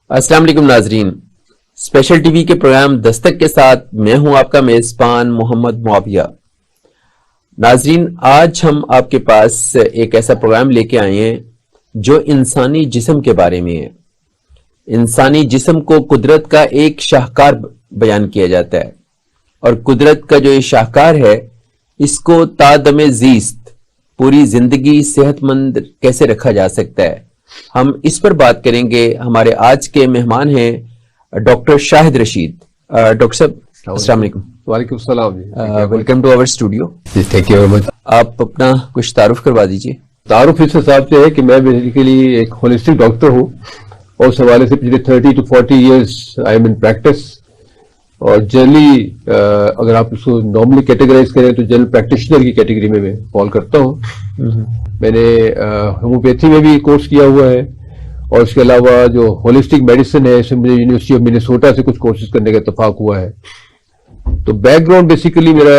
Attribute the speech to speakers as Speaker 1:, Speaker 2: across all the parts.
Speaker 1: अस्सलाम वालेकुम नाजरीन, स्पेशल टीवी के प्रोग्राम दस्तक के साथ मैं हूं आपका मेजबान मोहम्मद मुआविया। नाजरीन, आज हम आपके पास एक ऐसा प्रोग्राम लेके आए हैं जो इंसानी जिस्म के बारे में है। इंसानी जिस्म को कुदरत का एक शाहकार बयान किया जाता है और कुदरत का जो ये शाहकार है इसको तादमे ज़ीस्त पूरी जिंदगी सेहतमंद कैसे रखा जा सकता है, हम इस पर बात करेंगे। हमारे आज के मेहमान हैं डॉक्टर शाहिद रशीद। डॉक्टर साहब अस्सलाम वालेकुम।
Speaker 2: वालेकुम सलाम।
Speaker 1: Welcome to our studio.
Speaker 2: Thank you very much.
Speaker 1: आप अपना कुछ तारुफ करवा दीजिए।
Speaker 2: तारुफ इस हिसाब से है कि मैं बेसिकली एक होलिस्टिक डॉक्टर हूँ और उस हवाले से पिछले 30 to 40 years I am in practice. और जनरली अगर आप इसको नॉर्मली कैटेगराइज करें तो जनरल प्रैक्टिशनर की कैटेगरी में मैं फॉल करता हूँ। मैंने होम्योपैथी में भी कोर्स किया हुआ है और इसके अलावा जो होलिस्टिक मेडिसिन है इसमें मुझे यूनिवर्सिटी ऑफ मिनेसोटा से कुछ कोर्सेज करने का इत्तेफाक हुआ है। तो बैकग्राउंड बेसिकली मेरा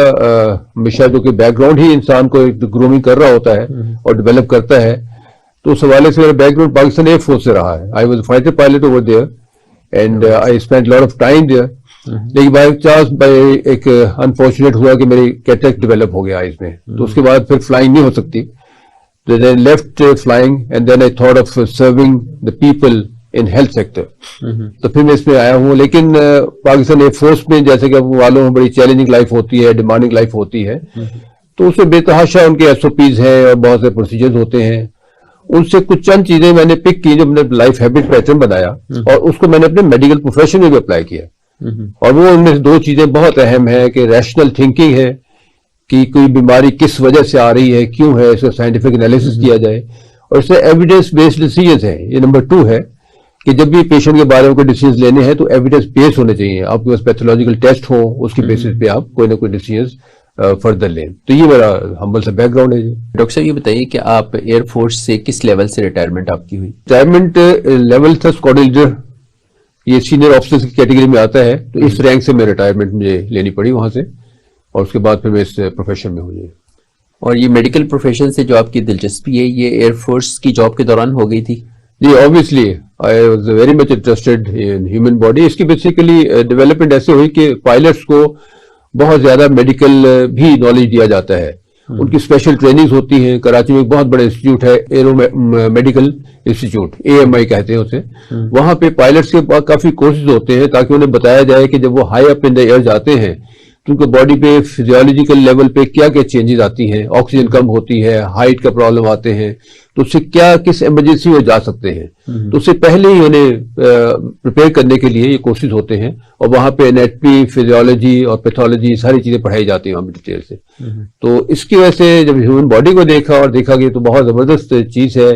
Speaker 2: हमेशा जो कि बैकग्राउंड ही इंसान को ग्रूमिंग कर रहा होता है और डेवलप करता है, तो उस हवाले से मेरा बैकग्राउंड पाकिस्तान एयरफोर्स से रहा है। I was fighter pilot over there and I spend lot of time there. लेकिन बाय चांस एक अनफॉर्चुनेट हुआ कि मेरी कैटरेक्ट डेवलप हो गया आइज में, तो उसके बाद फिर फ्लाइंग नहीं हो सकती। तो then left flying and then I thought of serving the people in health sector। तो फिर मैं इसमें आया हूँ। लेकिन पाकिस्तान एयरफोर्स में जैसे कि आपको मालूम है बड़ी चैलेंजिंग लाइफ होती है, डिमांडिंग लाइफ होती है, तो उसमें बेतहाशा उनके SOPs हैं और बहुत से प्रोसीजर्स होते हैं। उनसे कुछ चंद चीजें मैंने पिक की जो मैंने लाइफ हैबिट पैटर्न बनाया और उसको मैंने अपने मेडिकल प्रोफेशन में भी अप्लाई किया। और वो उनमें से दो चीजें बहुत अहम है कि रैशनल थिंकिंग है कि कोई बीमारी किस वजह से आ रही है, क्यों है, इसका साइंटिफिक एनालिसिस किया जाए, और इससे एविडेंस बेस्ड डिसीजन है। ये नंबर 2 है कि जब भी पेशेंट के बारे में कोई डिसीजन लेने हैं तो एविडेंस बेस्ड होने चाहिए। आपके पास पैथोलॉजिकल टेस्ट हो, उसकी बेसिस पे आप कोई ना कोई डिसीजन फर्दर लें। तो ये मेरा हम्बल सा बैकग्राउंड है जी।
Speaker 1: डॉक्टर साहब ये बताइए कि आप एयरफोर्स से किस लेवल से रिटायरमेंट आपकी हुई?
Speaker 2: रिटायरमेंट लेवल था स्क्वाड लीडर, ये सीनियर ऑफिसर्स की कैटेगरी में आता है। तो इस रैंक से मैं रिटायरमेंट मुझे लेनी पड़ी वहां से और उसके बाद फिर मैं इस प्रोफेशन में हूँ।
Speaker 1: और ये मेडिकल प्रोफेशन से जो आपकी दिलचस्पी है ये एयरफोर्स की जॉब के दौरान हो गई थी?
Speaker 2: जी obviously I was very much interested in human body. इसकी बेसिकली डेवलपमेंट ऐसे हुई कि पायलट्स को बहुत ज्यादा मेडिकल भी नॉलेज दिया जाता है। उनकी स्पेशल ट्रेनिंग्स होती हैं। कराची में एक बहुत बड़ा इंस्टीट्यूट है एरो मेडिकल इंस्टीट्यूट, AMI कहते हैं उसे। वहां पे पायलट्स के पास काफी कोर्सेज होते हैं ताकि उन्हें बताया जाए कि जब वो high up in the air जाते हैं तो उनके बॉडी पे फिजियोलॉजिकल लेवल पे क्या क्या चेंजेस आती हैं। ऑक्सीजन कम होती है, हाइट का प्रॉब्लम आते हैं, तो उससे क्या किस इमरजेंसी में जा सकते हैं। तो उससे पहले ही उन्हें प्रिपेयर करने के लिए ये कोर्सेज होते हैं और वहां पे एनाटॉमी, फिजियोलॉजी और पैथोलॉजी सारी चीजें पढ़ाई जाती हैं वहां पे डिटेल से। तो इसकी वजह से जब ह्यूमन बॉडी को देखा और देखा कि तो बहुत जबरदस्त चीज है,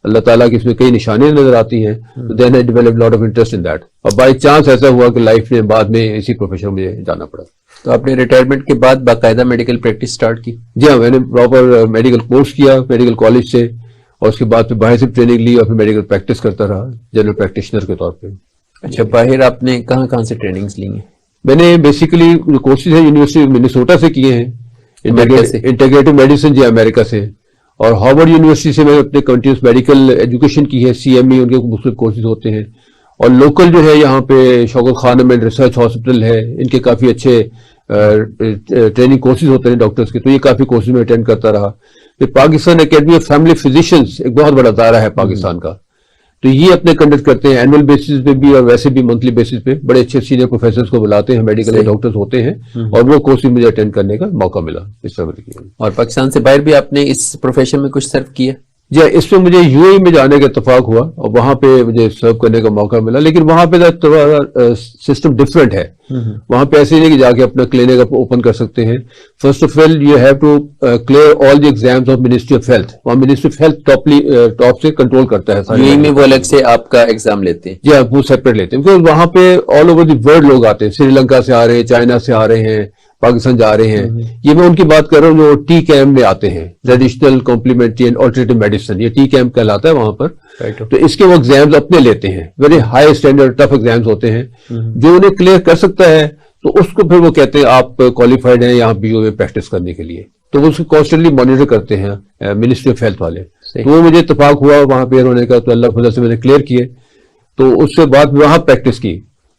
Speaker 2: अल्लाह ताला की इसमें कई निशानियां नजर आती हैं। तो then I develop lot of interest in that और बाई चांस ऐसा हुआ कि लाइफ में बाद में इसी प्रोफेशन में मुझे जाना पड़ा।
Speaker 1: तो आपने रिटायरमेंट के बाद बाकायदा मेडिकल प्रैक्टिस स्टार्ट की?
Speaker 2: जी हाँ, मैंने प्रॉपर मेडिकल कोर्स किया मेडिकल कॉलेज से और उसके बाद फिर बाहर से ट्रेनिंग ली और फिर मेडिकल प्रैक्टिस करता रहा जनरल प्रैक्टिशनर के तौर पे।
Speaker 1: अच्छा, बाहर आपने कहाँ से ट्रेनिंग्स ली हैं?
Speaker 2: मैंने बेसिकली कोर्सेज है यूनिवर्सिटी ऑफ मिनेसोटा से किए हैं, इंटीग्रेटिव मेडिसिन जी अमेरिका से, और हार्वर्ड यूनिवर्सिटी से मैंने अपने कंटिन्यूस मेडिकल एजुकेशन की है, CME उनके मुख्तलिफ कोर्सेज होते हैं। और लोकल जो है यहाँ पे Shaukat Khanum and research hospital है, इनके काफी अच्छे ट्रेनिंग कोर्सेज होते हैं डॉक्टर्स के, तो ये काफी कोर्सेज में अटेंड करता रहा। फिर Pakistan academy of family physicians एक बहुत बड़ा दायरा है पाकिस्तान का, तो ये अपने कंडक्ट करते हैं एनुअल बेसिस पे भी और वैसे भी मंथली बेसिस पे। बड़े अच्छे सीनियर प्रोफेसर को बुलाते हैं, मेडिकल डॉक्टर्स होते हैं, और वो कोर्स मुझे अटेंड करने का मौका मिला इस तरह की।
Speaker 1: और पाकिस्तान से बाहर भी आपने इस प्रोफेशन में कुछ सर्व किया?
Speaker 2: जी, इसमें मुझे UAE में जाने का इत्तेफाक हुआ और वहां पे मुझे सर्व करने का मौका मिला। लेकिन वहां पे थोड़ा सिस्टम डिफरेंट है। वहां पे ऐसे नहीं कि जाके अपना क्लिनिक आप ओपन कर सकते हैं। First of all you have to clear all the exams of ministry of health. वहां मिनिस्ट्री ऑफ हेल्थ टॉप से कंट्रोल करता है।
Speaker 1: UAE में वो अलग से आपका एग्जाम लेते हैं?
Speaker 2: जी हाँ, वो सेपरेट लेते हैं बिकॉज वहां पे ऑल ओवर द वर्ल्ड लोग आते हैं। श्रीलंका से आ रहे हैं, चाइना से आ रहे हैं, पाकिस्तान जा रहे हैं। ये मैं उनकी बात कर रहा हूँ जो TCAM में आते हैं, traditional complementary and alternative medicine, ये TCAM कहलाता है वहां पर। तो इसके वो एग्जाम्स अपने लेते हैं, very high standard tough exams होते हैं। जो उन्हें क्लियर कर सकता है तो उसको फिर वो कहते हैं आप क्वालिफाइड हैं यहाँ BO में प्रैक्टिस करने के लिए। तो वो उसको कॉन्स्टेंटली मॉनिटर करते हैं मिनिस्ट्री ऑफ हेल्थ वाले। तो वो मुझे इत्तेफाक हुआ वहां पे होने का, तो अल्लाह फजल से मैंने क्लियर किए। तो उससे बाद वहां प्रैक्टिस की,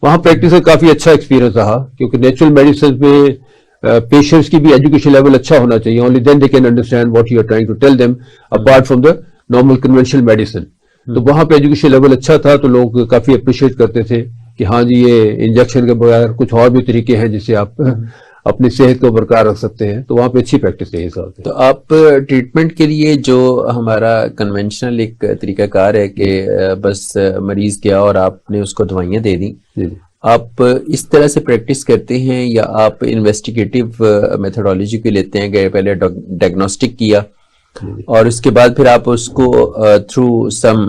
Speaker 2: वहां प्रैक्टिस का काफी अच्छा एक्सपीरियंस रहा, क्योंकि नेचुरल मेडिसिन में पेशेंट्स की भी एजुकेशन लेवल अच्छा होना चाहिए, only then they can understand what you are trying to tell them apart from the normal conventional medicine. तो वहां पे एजुकेशन लेवल अच्छा था, तो लोग काफी अप्रिशिएट करते थे कि हाँ जी, ये इंजेक्शन के बगैर कुछ और भी तरीके हैं जिससे आप अपनी सेहत को बरकरार रख सकते हैं। तो वहां पे अच्छी प्रैक्टिस है इस हिसाब से।
Speaker 1: तो आप ट्रीटमेंट के लिए जो हमारा कन्वेंशनल एक तरीकाकार है कि बस मरीज गया और आपने उसको दवाइयां दे दी, आप इस तरह से प्रैक्टिस करते हैं या आप इन्वेस्टिगेटिव मेथोडोलॉजी को लेते हैं कि पहले डायग्नोस्टिक किया और उसके बाद फिर आप उसको थ्रू सम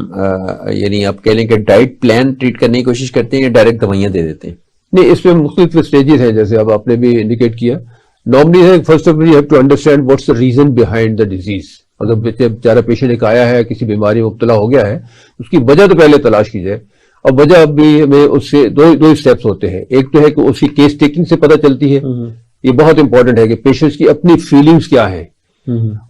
Speaker 1: यानी आप कह लें कि डाइट प्लान ट्रीट करने की कोशिश करते हैं या डायरेक्ट दवाइयां दे देते हैं?
Speaker 2: नहीं, इसमें मुख्तलिफ स्टेजेस हैं, जैसे अब आपने भी इंडिकेट किया। नॉर्मली है, first of all you have to understand what's the reason behind the disease. अगर बेचारा पेशेंट एक आया है, किसी बीमारी में मुब्तला हो गया है, उसकी वजह तो पहले तलाश की जाए। और वजह भी हमें उससे दो स्टेप्स होते हैं। एक तो है कि उसकी केस टेकिंग से पता चलती है, ये बहुत इंपॉर्टेंट है कि पेशेंट्स की अपनी फीलिंग्स क्या है,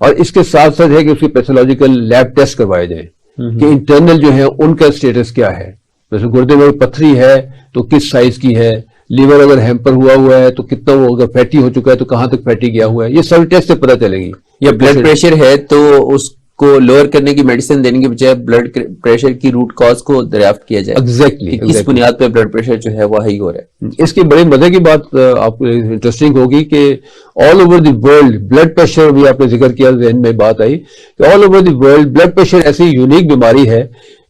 Speaker 2: और इसके साथ साथ है कि उसके पैथोलॉजिकल लैब टेस्ट करवाए जाए कि इंटरनल जो है उनका स्टेटस क्या है। जैसे गुर्दे में पथरी है तो किस साइज की है, लीवर अगर हैम्पर हुआ है तो कितना, वो अगर फैटी हो चुका है तो कहां तक फैटी गया हुआ है, ये सभी टेस्ट से पता चलेगी।
Speaker 1: या ब्लड प्रेशर है तो उसको लोअर करने की मेडिसिन देने के बजाय ब्लड प्रेशर की रूट कॉज को दरियाफ्त किया जाए।
Speaker 2: एग्जैक्टली,
Speaker 1: किस बुनियाद पर ब्लड प्रेशर जो है वो हाई हो रहा है।
Speaker 2: इसकी बड़ी मजे की बात आपको इंटरेस्टिंग होगी कि all over the world blood pressure, भी आपने जिक्र किया, जहन में बात आई कि all over the world blood pressure ऐसी यूनिक बीमारी है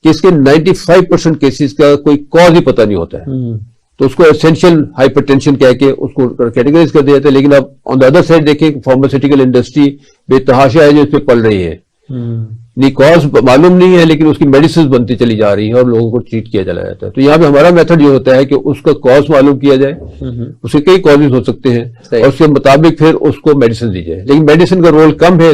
Speaker 2: कि इसके 95% केसेस का कोई कॉज ही पता नहीं होता है। तो उसको एसेंशियल हाइपरटेंशन कह के उसको कैटेगराइज कर दिया जाता है। लेकिन आप ऑन द अदर साइड देखें, फार्मास्यूटिकल इंडस्ट्री बेतहाशा है जो इस पे पल रही है। नहीं, कॉज मालूम नहीं है, लेकिन उसकी मेडिसिन बनती चली जा रही है और लोगों को ट्रीट किया चला जाता है। तो यहाँ पे हमारा मेथड ये होता है कि उसका कॉज मालूम किया जाए, उसके कई कॉजेज हो सकते हैं और उसके मुताबिक फिर उसको मेडिसिन दी जाए। लेकिन मेडिसिन का रोल कम है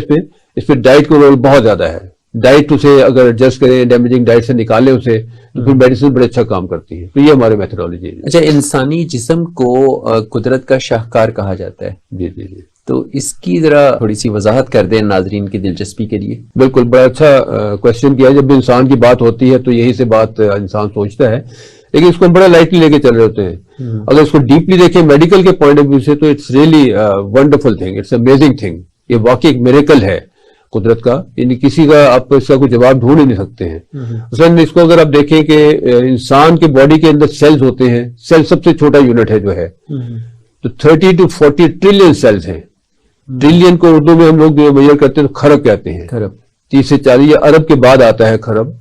Speaker 2: इस पे डाइट का रोल बहुत ज्यादा है। डाइट उसे अगर एडजस्ट करें, डैमेजिंग डाइट से निकालें उसे, तो फिर मेडिसिन बड़े अच्छा काम करती है। तो ये हमारे मेथोडोलॉजी है।
Speaker 1: अच्छा, इंसानी जिस्म को कुदरत का शाहकार कहा जाता है।
Speaker 2: जी जी जी।
Speaker 1: तो इसकी जरा थोड़ी सी वजाहत कर दें नाजरीन की दिलचस्पी के लिए।
Speaker 2: बिल्कुल, बड़ा अच्छा क्वेश्चन किया। जब भी इंसान की बात होती है तो यही से बात इंसान सोचता है, लेकिन इसको हम बड़ा लाइटली लेके चल रहे होते हैं। अगर इसको डीपली देखें मेडिकल के पॉइंट ऑफ व्यू से, तो it's really wonderful thing, it's amazing thing. ये वाकई एक मिरेकल है कुदरत का, यानी किसी का आप इसका कोई जवाब ढूंढ ही नहीं सकते हैं। असल में इसको अगर आप देखें कि इंसान के बॉडी के अंदर सेल्स होते हैं, सेल सबसे छोटा यूनिट है जो है, तो 30 to 40 ट्रिलियन सेल्स हैं। ट्रिलियन को उर्दू में हम लोग मेजर करते हैं तो खरब कहते हैं। खरब 30 से 40, अरब के बाद आता है खरब।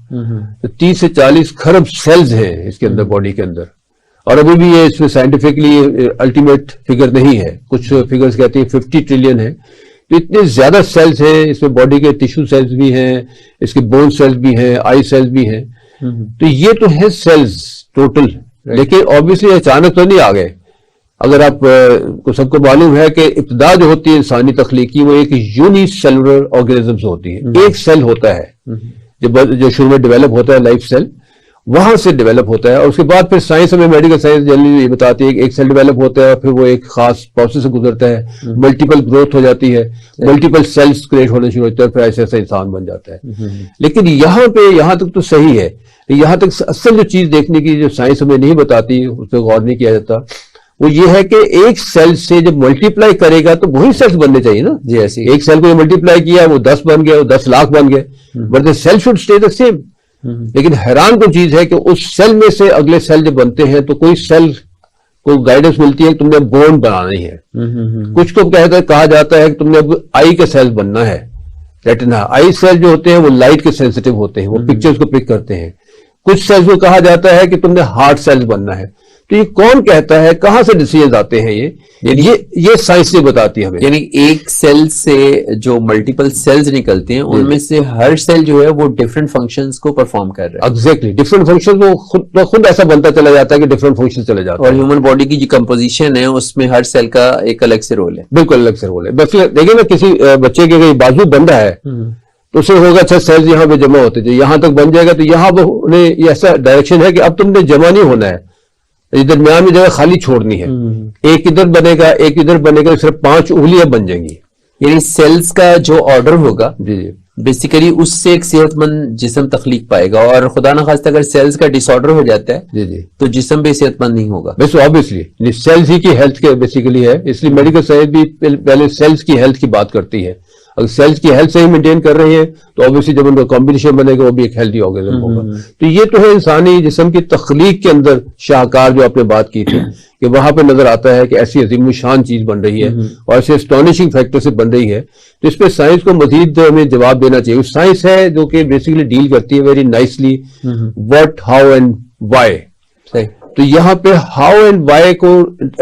Speaker 2: तो 30 से 40 खरब सेल्स हैं इसके अंदर, बॉडी के अंदर। और अभी भी ये इसमें साइंटिफिकली अल्टीमेट फिगर नहीं है, कुछ फिगर्स कहते हैं 50 ट्रिलियन है। तो इतने ज्यादा सेल्स हैं इसमें, बॉडी के टिश्यू सेल्स भी हैं, इसके बोन सेल्स भी हैं, आई सेल्स भी हैं। तो ये तो है सेल्स टोटल, लेकिन ऑब्वियसली अचानक तो नहीं आ गए। अगर आप को सबको मालूम है कि इब्तिदा जो होती है इंसानी तख्लीक की, वो एक यूनिसेलुलर ऑर्गेनिज्म से होती है। एक सेल होता है जो शुरू में डेवलप होता है, लाइफ सेल, वहां से डेवलप होता है। और उसके बाद फिर साइंस हमें, मेडिकल साइंस जनरली ये बताती है कि एक सेल डेवलप होता है, फिर वो एक खास प्रोसेस से गुजरता है, मल्टीपल ग्रोथ हो जाती है, मल्टीपल सेल्स क्रिएट होने शुरू होते हैं, फिर ऐसे ऐसा इंसान बन जाता है। लेकिन यहाँ तक तो सही है। यहाँ तक असल जो चीज देखने की जो साइंस हमें नहीं बताती, उस पर गौर नहीं किया जाता, वो ये है कि एक सेल से जब मल्टीप्लाई करेगा तो वही सेल्स बनने चाहिए ना। जी, ऐसे एक सेल को मल्टीप्लाई किया, वो 10 बन गया, वो 10 लाख बन गए, but the cell should stay the same. लेकिन हैरान को चीज है कि उस सेल में से अगले सेल जब बनते हैं तो कोई सेल को गाइडेंस मिलती है कि तुमने बोन बनानी है। कुछ को कहा जाता है कि तुमने अब आई के सेल्स बनना है, रेटिना। आई सेल जो होते हैं वो लाइट के सेंसिटिव होते हैं, वो पिक्चर्स को पिक करते हैं। कुछ सेल्स को कहा जाता है कि तुमने हार्ट सेल्स बनना है। तो ये कौन कहता है, कहां से डिसीजन आते हैं? ये साइंस ने बताती है हमें।
Speaker 1: यानी एक सेल से जो मल्टीपल सेल्स निकलते हैं, उनमें से हर सेल जो है वो डिफरेंट फंक्शंस को परफॉर्म कर रहा है।
Speaker 2: एग्जैक्टली, डिफरेंट फंक्शंस वो खुद ऐसा बनता चला जाता है कि डिफरेंट फंक्शन चले जाते हैं।
Speaker 1: और ह्यूमन बॉडी की जो कंपोजिशन है उसमें हर सेल का एक अलग से रोल है।
Speaker 2: बिल्कुल अलग से रोल है। बस देखिए ना, किसी बच्चे के अगर बाजू बन रहा है तो उसे होगा अच्छा सेल्स यहाँ पे जमा होते थे, यहां तक बन जाएगा, तो यहाँ पर उन्हें ऐसा डायरेक्शन है कि अब तुमने जमा नहीं होना है, दरमियान में जगह खाली छोड़नी है। एक इधर बनेगा, एक इधर बनेगा, सिर्फ 5 उंगलियां बन जाएंगी।
Speaker 1: यानी सेल्स का जो ऑर्डर होगा
Speaker 2: जी
Speaker 1: बेसिकली उससे एक सेहतमंद जिस्म तख्लीक पाएगा, और खुदा ना खास्ता अगर सेल्स का डिसऑर्डर हो जाता है
Speaker 2: जी जी,
Speaker 1: तो जिस्म भी सेहतमंद नहीं होगा।
Speaker 2: बस ऑब्वियसली सेल्स ही की हेल्थ के बेसिकली है, इसलिए मेडिकल साइंस भी पहले सेल्स की हेल्थ की बात करती है। अगर सेल्स की हेल्थ सही मेंटेन कर रहे हैं तो ऑब्वियसली जब उनका कॉम्बिनेशन बनेगा वो भी एक हेल्दी ऑर्गेनिज्म होगा। तो ये तो है इंसानी जिस्म की तख्लीक के अंदर शाहकार जो आपने बात की थी कि वहां पे नजर आता है कि ऐसी अजीम शान चीज बन रही है और ऐसे एस्टॉनिशिंग फैक्टर से बन रही है। तो इस पे साइंस को मजीद हमें जवाब देना चाहिए। साइंस है जो कि बेसिकली डील करती है very nicely what, how and why. तो यहाँ पे हाउ एंड व्हाई को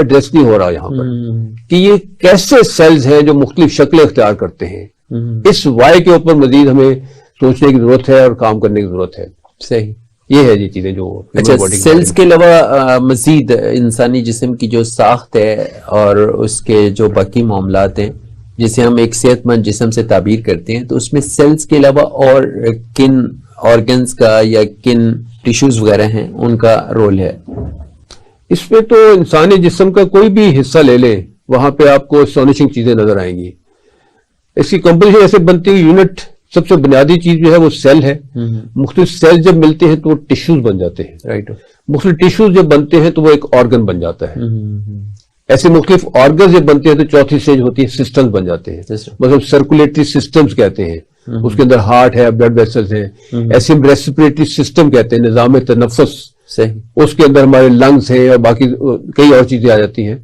Speaker 2: एड्रेस नहीं हो रहा यहाँ पर कि ये कैसे सेल्स हैं जो मुख्तलिफ शक्लें इख्तियार करते हैं। इस व्हाई के ऊपर मजीद हमें सोचने की जरूरत है और काम करने की जरूरत है।
Speaker 1: सही,
Speaker 2: ये है जी चीजें जो
Speaker 1: अच्छा, सेल्स के अलावा मजीद इंसानी जिस्म की जो साख्त है और उसके जो बाकी मामलात हैं जिसे हम एक सेहतमंद जिस्म से ताबीर करते हैं, तो उसमें सेल्स के अलावा और किन ऑर्गन्स का या किन टिश्यूज वगैरह हैं उनका रोल है?
Speaker 2: इसमें तो इंसानी जिस्म का कोई भी हिस्सा ले लें वहां पे आपको एस्टॉनिशिंग चीजें नजर आएंगी। इसकी कंपोजिशन ऐसे बनती है, यूनिट सबसे बुनियादी चीज जो है वो सेल है। मुख्तलिफ सेल जब मिलते हैं तो वो टिश्यूज बन जाते हैं, राइट। मुख्तलिफ टिश्यूज जब बनते हैं तो वो एक ऑर्गन बन जाता है। ऐसे मुख्तलिफ ऑर्गन जब बनते हैं तो चौथी स्टेज होती है सिस्टम्स बन जाते हैं, मतलब सर्कुलेटरी सिस्टम्स कहते हैं। उसके अंदर हार्ट है, ब्लड वेसल्स हैं। ऐसे हम रेस्पिरेटरी सिस्टम कहते हैं, निजाम तनफ्फुस। उसके अंदर हमारे लंग्स हैं और बाकी कई और चीजें आ जाती हैं।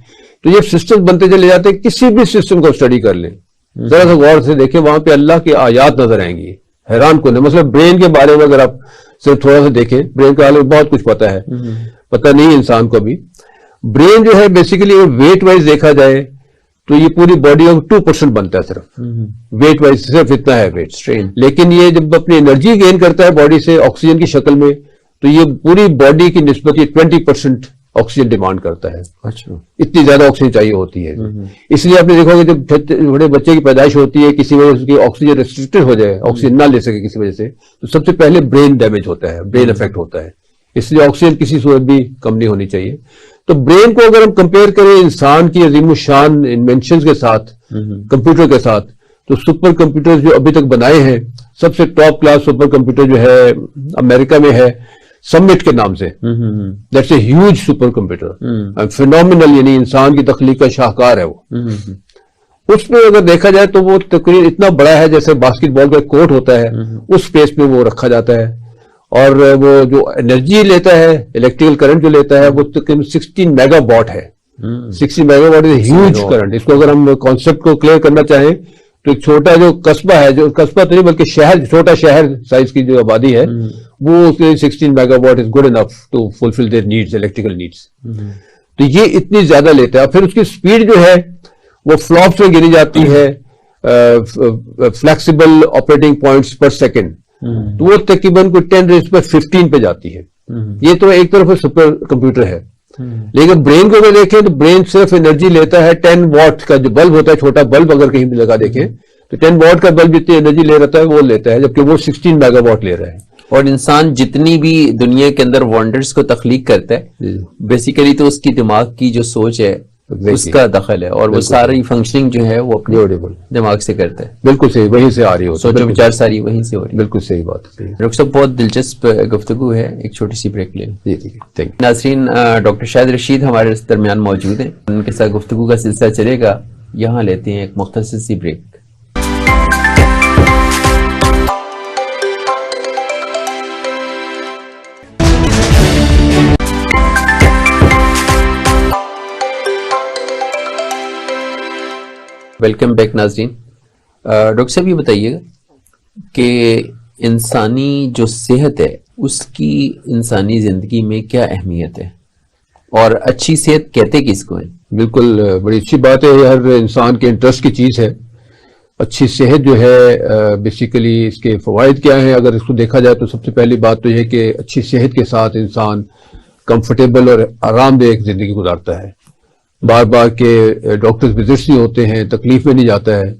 Speaker 2: तो ये सिस्टम बनते चले जाते हैं। किसी भी सिस्टम को स्टडी कर लें, जरा सा गौर से देखें, वहां पे अल्लाह की आयात नजर आएंगी, हैरान कुन। मतलब ब्रेन के बारे में अगर आप सिर्फ थोड़ा सा देखें, ब्रेन के बारे में बहुत कुछ पता है, पता नहीं है इंसान को भी। ब्रेन जो है बेसिकली वेट वाइज देखा जाए तो ये पूरी बॉडी का 2% बनता है सिर्फ, वेट वाइज सिर्फ इतना है वेट स्ट्रेन। लेकिन ये जब अपनी एनर्जी गेन करता है बॉडी से ऑक्सीजन की शक्ल में, तो ये पूरी बॉडी की निस्बत 20% ऑक्सीजन डिमांड करता है। अच्छा, इतनी ज्यादा ऑक्सीजन चाहिए होती है। इसलिए आपने देखा होगा जब बड़े बच्चे की पैदाइश होती है, किसी वजह से ऑक्सीजन रेस्ट्रिक्टेड हो जाए, ऑक्सीजन ना ले सके किसी वजह से, तो सबसे पहले ब्रेन डैमेज होता है, ब्रेन इफेक्ट होता है। इसलिए ऑक्सीजन किसी सूरत भी कम नहीं होनी चाहिए। तो ब्रेन को अगर हम कंपेयर करें इंसान की अजीम शान इन्वेंशन के साथ, कंप्यूटर के साथ, तो सुपर कंप्यूटर जो अभी तक बनाए हैं, सबसे टॉप क्लास सुपर कंप्यूटर जो है अमेरिका में है समिट के नाम से। That's a huge super computer, phenomenal, यानी इंसान की तख्लीक का शाहकार है वो। उसमें अगर देखा जाए तो वो तकरीबन इतना बड़ा है जैसे बास्केटबॉल का कोर्ट होता है, उस स्पेस में वो रखा जाता है। और वो जो एनर्जी लेता है, इलेक्ट्रिकल करंट जो लेता है, वो तकरीबन 16 मेगावाट है। 16 मेगावाट इज ह्यूज करंट। इसको अगर हम कॉन्सेप्ट को क्लियर करना चाहें तो एक छोटा जो कस्बा है, जो कस्बा तो नहीं बल्कि शहर, छोटा शहर साइज की जो आबादी है, वो उसके 16 megawatt is good enough to fulfil their needs, electrical needs. तो ये इतनी ज्यादा लेता है। फिर उसकी स्पीड जो है वो फ्लॉप्स में गिनी जाती है, फ्लेक्सिबल ऑपरेटिंग पॉइंट्स पर सेकेंड, तो वो तकरीबन कोई 10⁻15 पे जाती है। ये तो एक तरफ सुपर कंप्यूटर है। लेकिन ब्रेन को अगर देखें तो ब्रेन सिर्फ एनर्जी लेता है 10 वॉट का जो बल्ब होता है, छोटा बल्ब अगर कहीं भी लगा देखें तो 10 वॉट का बल्ब जितनी एनर्जी ले रहता है वो लेता है, जबकि वो 16 मेगावाट ले रहा है।
Speaker 1: और इंसान जितनी भी दुनिया के अंदर वंडर्स को तख्लीक करता है, बेसिकली तो उसकी दिमाग की जो सोच है उसका दखल है, और वो सारी फंक्शनिंग जो है वो अपने दिमाग से करता है।
Speaker 2: बिल्कुल सही, वहीं से आ रही हो,
Speaker 1: सोचो विचार सारी वहीं से हो रही है।
Speaker 2: बिल्कुल सही बात है।
Speaker 1: डॉक्टर साहब बहुत दिलचस्प गुफ्तगू है, एक छोटी सी ब्रेक ले।
Speaker 2: जी ठीक है।
Speaker 1: नाज़रीन, डॉक्टर शाहिद रशीद हमारे दरमियान मौजूद हैं, उनके साथ गुफ्तगू का सिलसिला चलेगा। यहाँ लेते हैं एक मुख्तसर सी ब्रेक। वेलकम बैक नाज़रीन। डॉक्टर साहब ये बताइएगा कि इंसानी जो सेहत है उसकी इंसानी जिंदगी में क्या अहमियत है, और अच्छी सेहत कहते किसको है?
Speaker 2: बिल्कुल बड़ी अच्छी बात है, हर इंसान के इंटरेस्ट की चीज है। अच्छी सेहत जो है बेसिकली इसके फवाइद क्या है, अगर इसको देखा जाए तो सबसे पहली बात तो यह है कि अच्छी सेहत के साथ इंसान कंफर्टेबल और आरामदेह जिंदगी गुजारता है। बार बार के डॉक्टर्स विजिट्स नहीं होते हैं, तकलीफ में नहीं जाता है।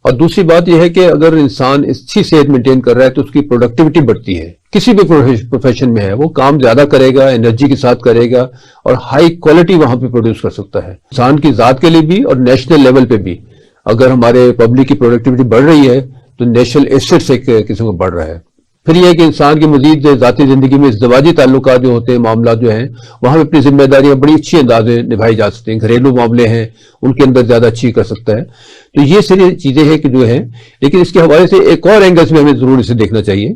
Speaker 2: और दूसरी बात यह है कि अगर इंसान अच्छी सेहत मेंटेन कर रहा है तो उसकी प्रोडक्टिविटी बढ़ती है। किसी भी प्रोफेशन में है वो काम ज्यादा करेगा, एनर्जी के साथ करेगा और हाई क्वालिटी वहां पे प्रोड्यूस कर सकता है। इंसान की जात के लिए भी और नेशनल लेवल पे भी अगर हमारे पब्लिक की प्रोडक्टिविटी बढ़ रही है तो नेशनल एसेट्स एक किस्म का बढ़ रहा है। फिर यह है कि इंसान की मजीद ज़ाती ज़िंदगी में ज़वाजी ताल्लुकात जो होते हैं, मामला जो हैं, वहाँ अपनी जिम्मेदारियां बड़ी अच्छी अंदाज में निभाई जा सकती हैं। घरेलू मामले हैं उनके अंदर ज़्यादा अच्छी कर सकता है। तो ये सारी चीज़ें हैं कि जो है, लेकिन इसके हवाले से एक और एंगल में हमें ज़रूर इसे देखना चाहिए।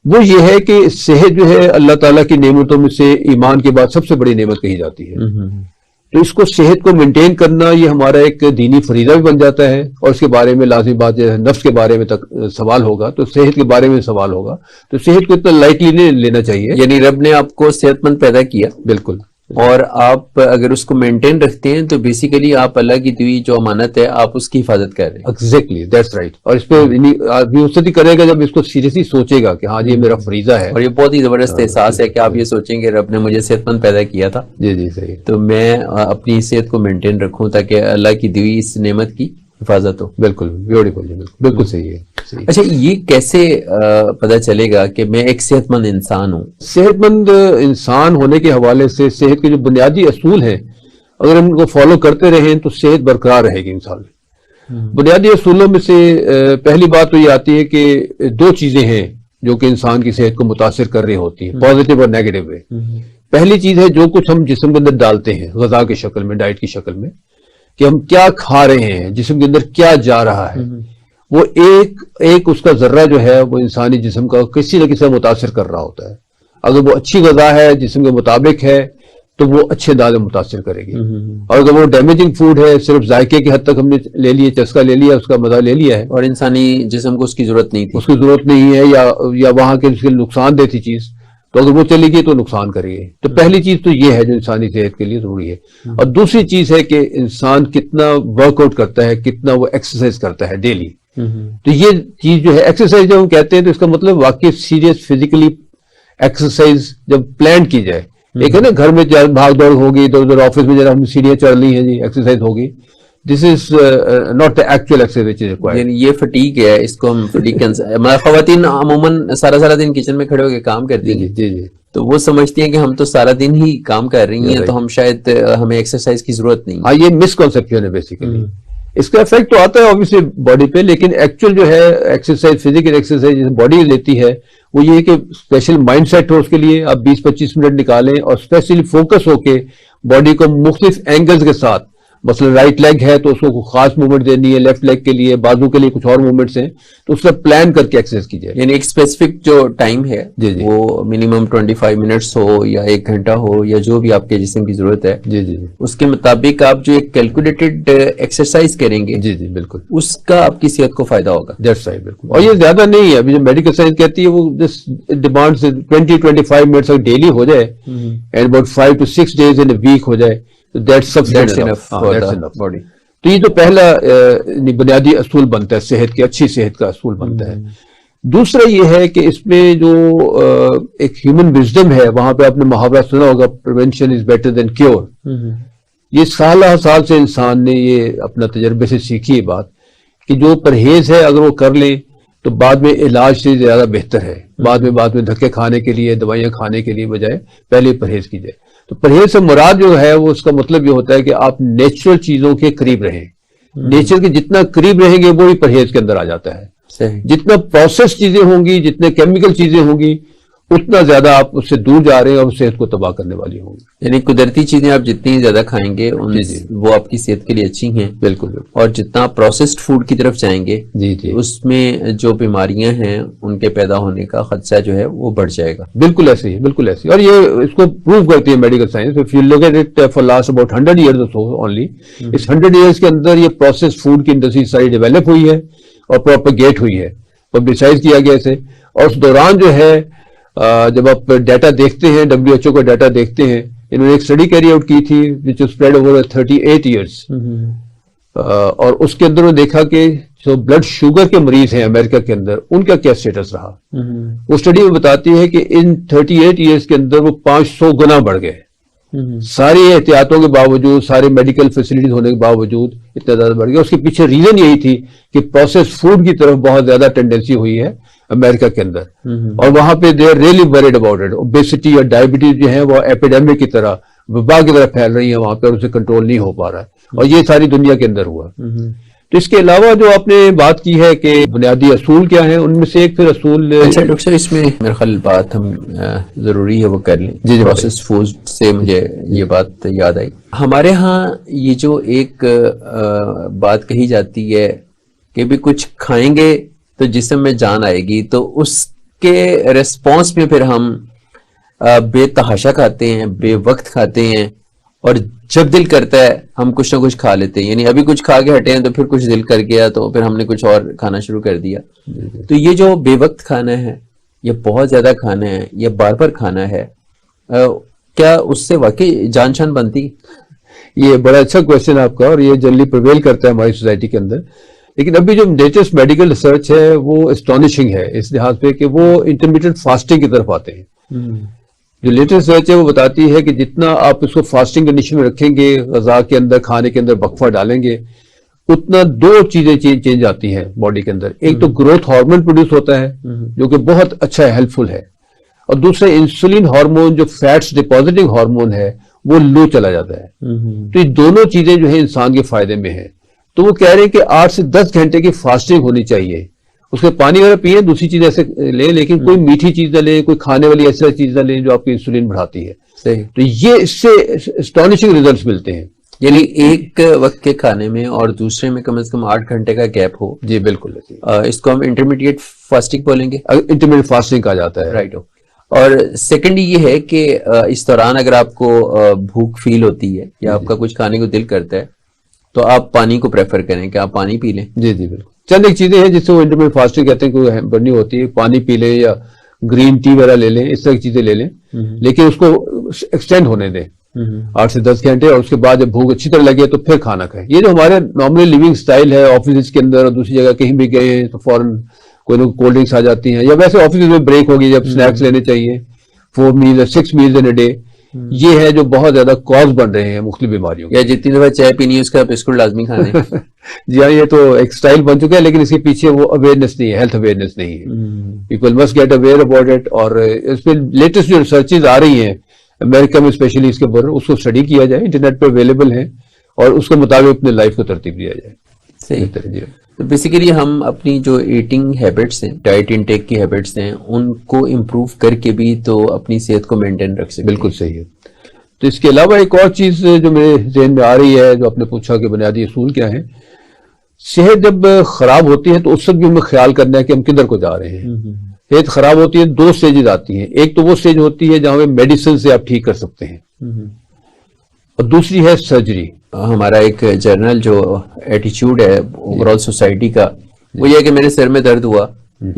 Speaker 2: वो ये है कि सेहत जो है अल्लाह ताला की नेमतों में से ईमान के बाद सबसे बड़ी नेमत कही जाती है। तो इसको सेहत को मेंटेन करना ये हमारा एक दीनी फरीजा भी बन जाता है, और इसके बारे में लाज़िम बात है, नफ्स के बारे में तक सवाल होगा तो सेहत के बारे में सवाल होगा। तो सेहत को इतना लाइटली नहीं लेना चाहिए।
Speaker 1: यानी रब ने आपको सेहतमंद पैदा किया,
Speaker 2: बिल्कुल,
Speaker 1: और आप अगर उसको मेंटेन रखते हैं तो बेसिकली आप अल्लाह की दी जो अमानत है आप उसकी हिफाजत कर रहे हैं।
Speaker 2: Exactly, that's right. और इस पे आदमी उससे करेगा जब इसको सीरियसली सोचेगा कि हाँ ये मेरा फरीजा है।
Speaker 1: और ये बहुत ही जबरदस्त एहसास है कि आप ये सोचेंगे रब ने मुझे सेहतमंद पैदा किया था,
Speaker 2: जी जी सही,
Speaker 1: तो मैं अपनी सेहत को मेंटेन रखूं ताकि अल्लाह की दी इस नेमत की हिफाजत हो।
Speaker 2: बिल्कुल, ब्यूटीफुल, बिल्कुल सही है।
Speaker 1: अच्छा, ये कैसे पता चलेगा कि मैं एक सेहतमंद इंसान हूँ?
Speaker 2: सेहतमंद इंसान होने के हवाले से सेहत के जो बुनियादी असूल हैं, अगर हम उनको फॉलो करते रहें तो सेहत बरकरार रहेगी इंसान में। बुनियादी असूलों में से पहली बात तो ये आती है कि दो चीजें हैं जो कि इंसान की सेहत को मुतासिर कर रही होती हैं, पॉजिटिव और नेगेटिव वे। पहली चीज है जो कुछ हम जिस्म के अंदर डालते हैं गजा की शक्ल में, डाइट की शक्ल में, कि हम क्या खा रहे हैं, जिस्म के अंदर क्या जा रहा है, वो एक उसका जर्रा जो है वो इंसानी जिस्म का किसी न किसी मुतासिर कर रहा होता है। अगर वो अच्छी गजा है, जिस्म के मुताबिक है, तो वो अच्छे अंदाज में मुतासिर करेगी। और अगर वो डैमेजिंग फूड है, सिर्फ जायके के हद तक हमने ले लिए, चस्का ले लिया, उसका मजा ले लिया है,
Speaker 1: और इंसानी जिस्म को उसकी जरूरत नहीं थी,
Speaker 2: उसकी जरूरत नहीं है, या वहां के उसके नुकसान देती चीज, तो अगर वो चलेगी तो नुकसान करेगी। तो पहली चीज तो ये है जो इंसानी सेहत के लिए जरूरी है। और दूसरी चीज है कि इंसान कितना वर्कआउट करता है, कितना वो एक्सरसाइज करता है डेली। तो ये चीज जो है एक्सरसाइज जब हम कहते हैं तो इसका मतलब वाकई सीरियस फिजिकली एक्सरसाइज जब प्लान की जाए। एक है ना घर में भाग दौड़ होगी, इधर उधर ऑफिस में जरा हमने सीढ़ियां चढ़ ली है जी, एक्सरसाइज होगी। This is not the actual exercise which is required.
Speaker 1: ये फटीक है, इसको हम फटीक खवातीन अमूमन सारा दिन किचन में खड़े होकर काम करती हैं,
Speaker 2: जी जी,
Speaker 1: तो वो समझती हैं कि हम तो सारा दिन ही काम कर रही हैं, तो हम शायद हमें एक्सरसाइज की जरूरत नहीं।
Speaker 2: हाँ, ये मिसकॉन्सेप्शन है बेसिकली। इसका इफेक्ट तो आता है ऑब्वियसली बॉडी पे, लेकिन एक्चुअल जो है एक्सरसाइज, फिजिकल एक्सरसाइज जैसे बॉडी लेती है, वो ये है कि स्पेशल माइंडसेट हो उसके लिए। आप 20-25 मिनट निकालें और स्पेशली फोकस होके बॉडी को मुख्तलिफ एंगल्स के साथ, मसलन राइट लेग है तो उसको कोई खास मूवमेंट देनी है, लेफ्ट लेग के लिए, बाजू के लिए कुछ और मूवमेंट्स हैं, तो उसका प्लान करके एक्सरसाइज कीजिए।
Speaker 1: यानी एक स्पेसिफिक जो टाइम है
Speaker 2: जी जी,
Speaker 1: वो मिनिमम 25 मिनट्स हो या 1 घंटा हो या जो भी आपके जिस्म की जरूरत है,
Speaker 2: जी जी,
Speaker 1: उसके मुताबिक आप जो एक कैलकुलेटेड एक्सरसाइज करेंगे,
Speaker 2: जी जी बिल्कुल,
Speaker 1: उसका आपकी सेहत को फायदा होगा।
Speaker 2: दैट्स राइट, बिल्कुल। और ये ज्यादा नहीं है, अभी जो मेडिकल साइंस कहती है वो जस्ट डिमांड्स 20-25 मिनट्स अगर डेली हो जाए and about 5 to 6 days in a week हो जाए, तो that's enough for the body. तो ये तो पहला बुनियादी असूल बनता है सेहत की, अच्छी सेहत का असूल बनता है। दूसरा ये है कि इसमें जो एक ह्यूमन विजडम है, वहां पे आपने मुहावरा सुना होगा, prevention is better than cure. ये साल से इंसान ने ये अपना तजर्बे से सीखी है बात कि जो परहेज है अगर वो कर लें तो बाद में इलाज से ज्यादा बेहतर है। बाद में धक्के खाने के लिए, दवाइयां खाने के लिए बजाय पहले परहेज की जाए। तो परहेज से मुराद जो है वो उसका मतलब ये होता है कि आप नेचुरल चीजों के करीब रहें। नेचर के जितना करीब रहेंगे वो भी परहेज के अंदर आ जाता है। जितना प्रोसेस चीजें होंगी, जितने केमिकल चीजें होंगी, उतना ज्यादा आप उससे दूर जा रहे हैं और सेहत को तबाह करने वाली होंगी।
Speaker 1: यानी कुदरती चीजें आप जितनी ज्यादा खाएंगे वो आपकी सेहत के लिए अच्छी हैं।
Speaker 2: बिल्कुल।
Speaker 1: और जितना प्रोसेस्ड फूड की तरफ जाएंगे
Speaker 2: जी जी,
Speaker 1: उसमें जो बीमारियां हैं उनके पैदा होने का खदशा जो है वो बढ़ जाएगा।
Speaker 2: बिल्कुल ऐसे ही, बिल्कुल ऐसे। और ये इसको प्रूव करती है medical science. If you look at it for last about 100 years or so only, इस 100 years के अंदर ये प्रोसेस्ड फूड की इंडस्ट्री सारी डेवलप हुई है और प्रोपेगेट हुई है, पब्लिसाइज किया गया इसे। और उस दौरान जो है जब आप डाटा देखते हैं, WHO का डाटा देखते हैं, इन्होंने एक स्टडी कैरी आउट की थी विच स्प्रेड ओवर 38 years, और उसके अंदर उन्होंने देखा कि जो ब्लड शुगर के मरीज हैं अमेरिका के अंदर, उनका क्या स्टेटस रहा। वो स्टडी में बताती है कि इन 38 years के अंदर वो 500 गुना बढ़ गए। सारी एहतियातों के बावजूद, सारे मेडिकल फैसिलिटीज होने के बावजूद इतना ज्यादा बढ़ गया। उसके पीछे रीजन यही थी कि प्रोसेस फूड की तरफ बहुत ज्यादा टेंडेंसी हुई है अमेरिका के अंदर, और वहां पे they are really worried about it. Obesity और डायबिटीज जो है वो एपिडेमिक की तरह, वबा की तरह फैल रही है वहां पर, उसे कंट्रोल नहीं हो पा रहा है, और ये सारी दुनिया के अंदर हुआ। तो इसके अलावा जो आपने बात की है कि बुनियादी असूल क्या है, उनमें से एक फिर असूल।
Speaker 1: अच्छा डॉक्टर साहब, इसमें मेरा ख्याल बात हम जरूरी है वो कर लें।
Speaker 2: जी जी,
Speaker 1: प्रोसेस फूड से मुझे ये बात याद आई। हमारे यहाँ ये जो एक बात कही जाती है कि भी कुछ खाएंगे तो जिस्म में जान आएगी, तो उसके रिस्पॉन्स में फिर हम बेतहाशा खाते हैं, बेवक्त खाते हैं, और जब दिल करता है हम कुछ ना कुछ खा लेते हैं। यानी अभी कुछ खा के हटे हैं तो फिर कुछ दिल कर गया तो फिर हमने कुछ और खाना शुरू कर दिया। तो ये जो बेवक्त खाना है, ये बहुत ज्यादा खाना है, ये बार बार खाना है, क्या उससे वाकई जान शान बनती?
Speaker 2: ये बड़ा अच्छा क्वेश्चन है आपका, और ये जनरली प्रिवेल करता है हमारी सोसाइटी के अंदर। लेकिन अभी जो लेटेस्ट मेडिकल रिसर्च है वो एस्टॉनिशिंग है इस लिहाज पे कि वो इंटरमीडिएट फास्टिंग की तरफ आते हैं। जो लेटेस्ट रिसर्च है वो बताती है कि जितना आप इसको फास्टिंग कंडीशन में रखेंगे, ग़िज़ा के अंदर, खाने के अंदर वक्फा डालेंगे, उतना दो चीजें चेंज आती हैं बॉडी के अंदर। एक तो ग्रोथ हार्मोन प्रोड्यूस होता है जो कि बहुत अच्छा है, हेल्पफुल है, और दूसरा इंसुलिन हार्मोन जो फैट्स डिपॉजिटिंग हार्मोन है वो लो चला जाता है। तो ये दोनों चीजें जो है इंसान के फायदे में है। तो वो कह रहे हैं कि 8 से 10 घंटे की फास्टिंग होनी चाहिए। उसके पानी वगैरह पिए, दूसरी चीज ऐसे ले, लेकिन कोई मीठी चीज ना ले, कोई खाने वाली ऐसी चीज ना ले जो आपकी इंसुलिन बढ़ाती है।
Speaker 1: सही।
Speaker 2: तो ये इससे एस्टॉनिशिंग रिजल्ट्स मिलते हैं।
Speaker 1: यानी एक वक्त के खाने में और दूसरे में कम से कम 8 घंटे का गैप हो।
Speaker 2: जी बिल्कुल।
Speaker 1: इसको हम इंटरमीडिएट फास्टिंग बोलेंगे,
Speaker 2: इंटरमीडिएट फास्टिंग कहा जाता है।
Speaker 1: राइट। और सेकंड ये है कि इस दौरान अगर आपको भूख फील होती है या आपका कुछ खाने को दिल करता है तो आप पानी को प्रेफर करें कि आप पानी पी लें।
Speaker 2: जी जी बिल्कुल। चंद एक चीजें हैं जिससे वो इंटरमीडिएट फास्टिंग कहते हैं, कोई बनी होती है, पानी पी लें या ग्रीन टी वगैरह ले लें, इस तरह की चीजें ले लें, लेकिन उसको एक्सटेंड होने दें 8 से 10 घंटे, और उसके बाद जब भूख अच्छी तरह लगे तो फिर खाना खाएं। ये जो हमारे नॉर्मली लिविंग स्टाइल है, ऑफिस के अंदर और दूसरी जगह कहीं भी गए हैं तो फौरन कोई ना कोल्ड ड्रिंक्स आ जाती हैं, या वैसे ऑफिस में ब्रेक होगी जब स्नैक्स लेने चाहिए, 4 मील या 6 मील इन अ डे, ये है जो बहुत ज्यादा कॉज बन रहे हैं मुख्तलिफ बीमारियों के।
Speaker 1: या जितनी दफा चाय पीनी है उसका बिस्कुट लाजमी खाने।
Speaker 2: जी हाँ, ये तो एक स्टाइल बन चुका है, लेकिन इसके पीछे वो अवेयरनेस नहीं है, हेल्थ अवेयरनेस नहीं है। People must get aware about it. और इसमें लेटेस्ट जो रिसर्चेज आ रही हैं अमेरिका में स्पेशली इसके ऊपर, उसको स्टडी किया जाए, इंटरनेट पर अवेलेबल है, और उसके मुताबिक अपने लाइफ को तरतीब दिया जाए।
Speaker 1: सही। तो बेसिकली हम अपनी जो ईटिंग हैबिट्स हैं, डाइट इनटेक की हैबिट्स हैं, उनको इम्प्रूव करके भी तो अपनी सेहत को मेंटेन रख सकते हैं।
Speaker 2: बिल्कुल सही है। तो इसके अलावा एक और चीज जो मेरे ज़हन में आ रही है, जो आपने पूछा कि बुनियादी असूल क्या है, सेहत जब खराब होती है तो उस वक्त भी हमें ख्याल करना है कि हम किधर को जा रहे हैं। सेहत खराब होती है, 2 स्टेजेस आती हैं। एक तो वो स्टेज होती है जहां मेडिसिन से आप ठीक कर सकते हैं, और दूसरी है सर्जरी।
Speaker 1: हमारा एक जनरल जो एटीट्यूड है ओवरऑल सोसाइटी का, वो ये है कि मेरे सिर में दर्द हुआ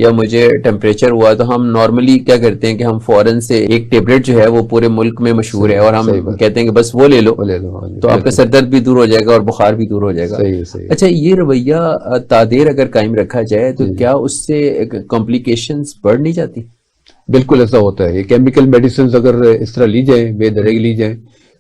Speaker 1: या मुझे टेम्परेचर हुआ तो हम नॉर्मली क्या करते हैं कि हम फौरन से एक टेबलेट जो है वो पूरे मुल्क में मशहूर है, और हम कहते हैं कि बस वो ले लो तो आपका सर दर्द भी दूर हो जाएगा और बुखार भी दूर हो जाएगा।
Speaker 2: सही।
Speaker 1: अच्छा, ये रवैया तादेर अगर कायम रखा जाए तो क्या उससे कॉम्प्लिकेशंस बढ़ नहीं जाती?
Speaker 2: बिल्कुल ऐसा होता है। ये केमिकल मेडिसिन अगर इस तरह ली जाए, बेदरेग ली जाए,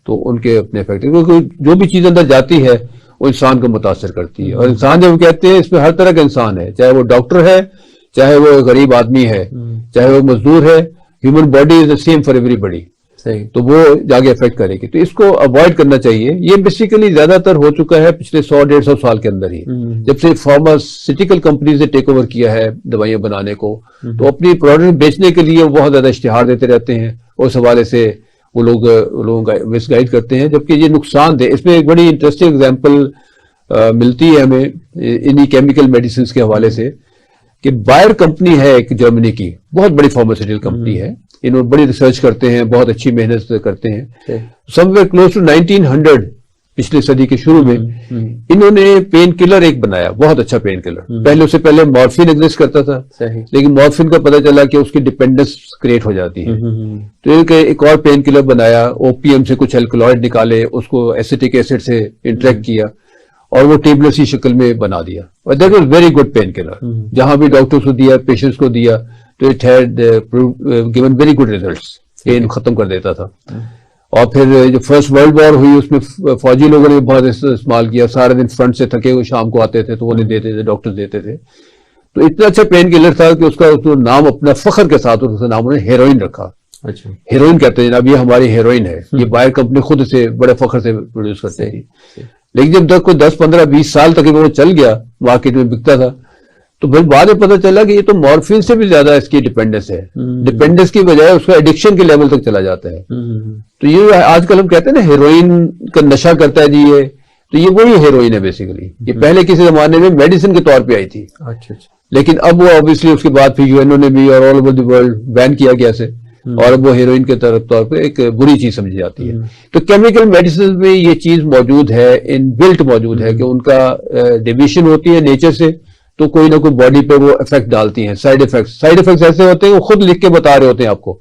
Speaker 2: तो उनके अपने इफेक्ट, क्योंकि जो भी चीज अंदर जाती है वो इंसान को मुतासर करती है। और इंसान जब कहते हैं, इसमें हर तरह का इंसान है, चाहे वो डॉक्टर है, चाहे वो गरीब आदमी है, चाहे वो मजदूर है, human body is the same for everybody. तो वो जाके इफेक्ट करेगी, तो इसको अवॉइड करना चाहिए। ये बेसिकली ज्यादातर हो चुका है पिछले 100-150 साल के अंदर ही, जब से फार्मास्यूटिकल कंपनीज ने टेक ओवर किया है दवाइयां बनाने को, तो अपनी प्रोडक्ट बेचने के लिए बहुत ज्यादा इश्तिहार देते रहते हैं, उस हवाले से वो लोगों का मिसगाइड करते हैं, जबकि ये नुकसानदेह। इसमें एक बड़ी इंटरेस्टिंग एग्जांपल मिलती है हमें इन्हीं केमिकल मेडिसिन के हवाले से, कि बायर कंपनी है एक जर्मनी की, बहुत बड़ी फार्मास्यूटिकल कंपनी है। इन्होंने बड़ी रिसर्च करते हैं, बहुत अच्छी मेहनत करते हैं। समवेयर क्लोज टू 1900 पिछली सदी के शुरू में इन्होंने पेन किलर एक बनाया, बहुत अच्छा पेन किलर। उससे पहले मॉर्फिन एग्जिस्ट करता था, लेकिन मॉर्फिन का पता चला कि उसकी डिपेंडेंस क्रिएट हो जाती है, तो एक और पेन किलर बनाया। ओपीएम से कुछ एल्कलॉइड निकाले, उसको एसिटिक एसिड से इंटरेक्ट किया और वो टेबलेट्स की शक्ल में बना दिया। और that was very good painkiller. जहां भी डॉक्टर्स को दिया, पेशेंट्स को दिया, तो it had given very good results, pain खत्म कर देता था। और फिर जो फर्स्ट वर्ल्ड वॉर हुई उसमें फौजी लोगों ने बहुत इस्तेमाल किया। सारे दिन फ्रंट से थके हुए शाम को आते थे तो वो नहीं देते थे, डॉक्टर्स देते थे। तो इतना अच्छा पेन किलर था कि उसका नाम अपना फख्र के साथ उसका नाम उन्होंने हेरोइन रखा।
Speaker 1: अच्छा,
Speaker 2: हेरोइन कहते हैं जनाब, ये हमारी हेरोइन है। ये बायर कंपनी खुद से बड़े फख्र से प्रोड्यूस करते थी। लेकिन जब तक कोई 10, 15, 20 साल तक वो चल गया, मार्केट में बिकता था, तो फिर बाद में पता चला कि ये तो मॉर्फिन से भी ज्यादा इसकी डिपेंडेंस है। डिपेंडेंस की बजाय उसका एडिक्शन के लेवल तक चला जाता है। तो ये आजकल हम कहते हैं ना हेरोइन का नशा करता है जी ये, तो ये वही हेरोइन है बेसिकली। ये पहले किसी जमाने में मेडिसिन के तौर पे आई थी,
Speaker 1: अच्छा।
Speaker 2: लेकिन अब वो ऑब्वियसली उसके बाद फिर यूएनओ ने भी और all over the world ban किया गया से, और अब वो हेरोइन के तौर पे एक बुरी चीज समझी जाती है। तो केमिकल मेडिसिन में ये चीज मौजूद है, इनबिल्ट मौजूद है कि उनका डिविजन होती है नेचर से, तो कोई ना कोई बॉडी पे वो इफेक्ट डालती हैं। साइड इफेक्ट्स ऐसे होते हैं वो खुद लिख के बता रहे होते हैं आपको।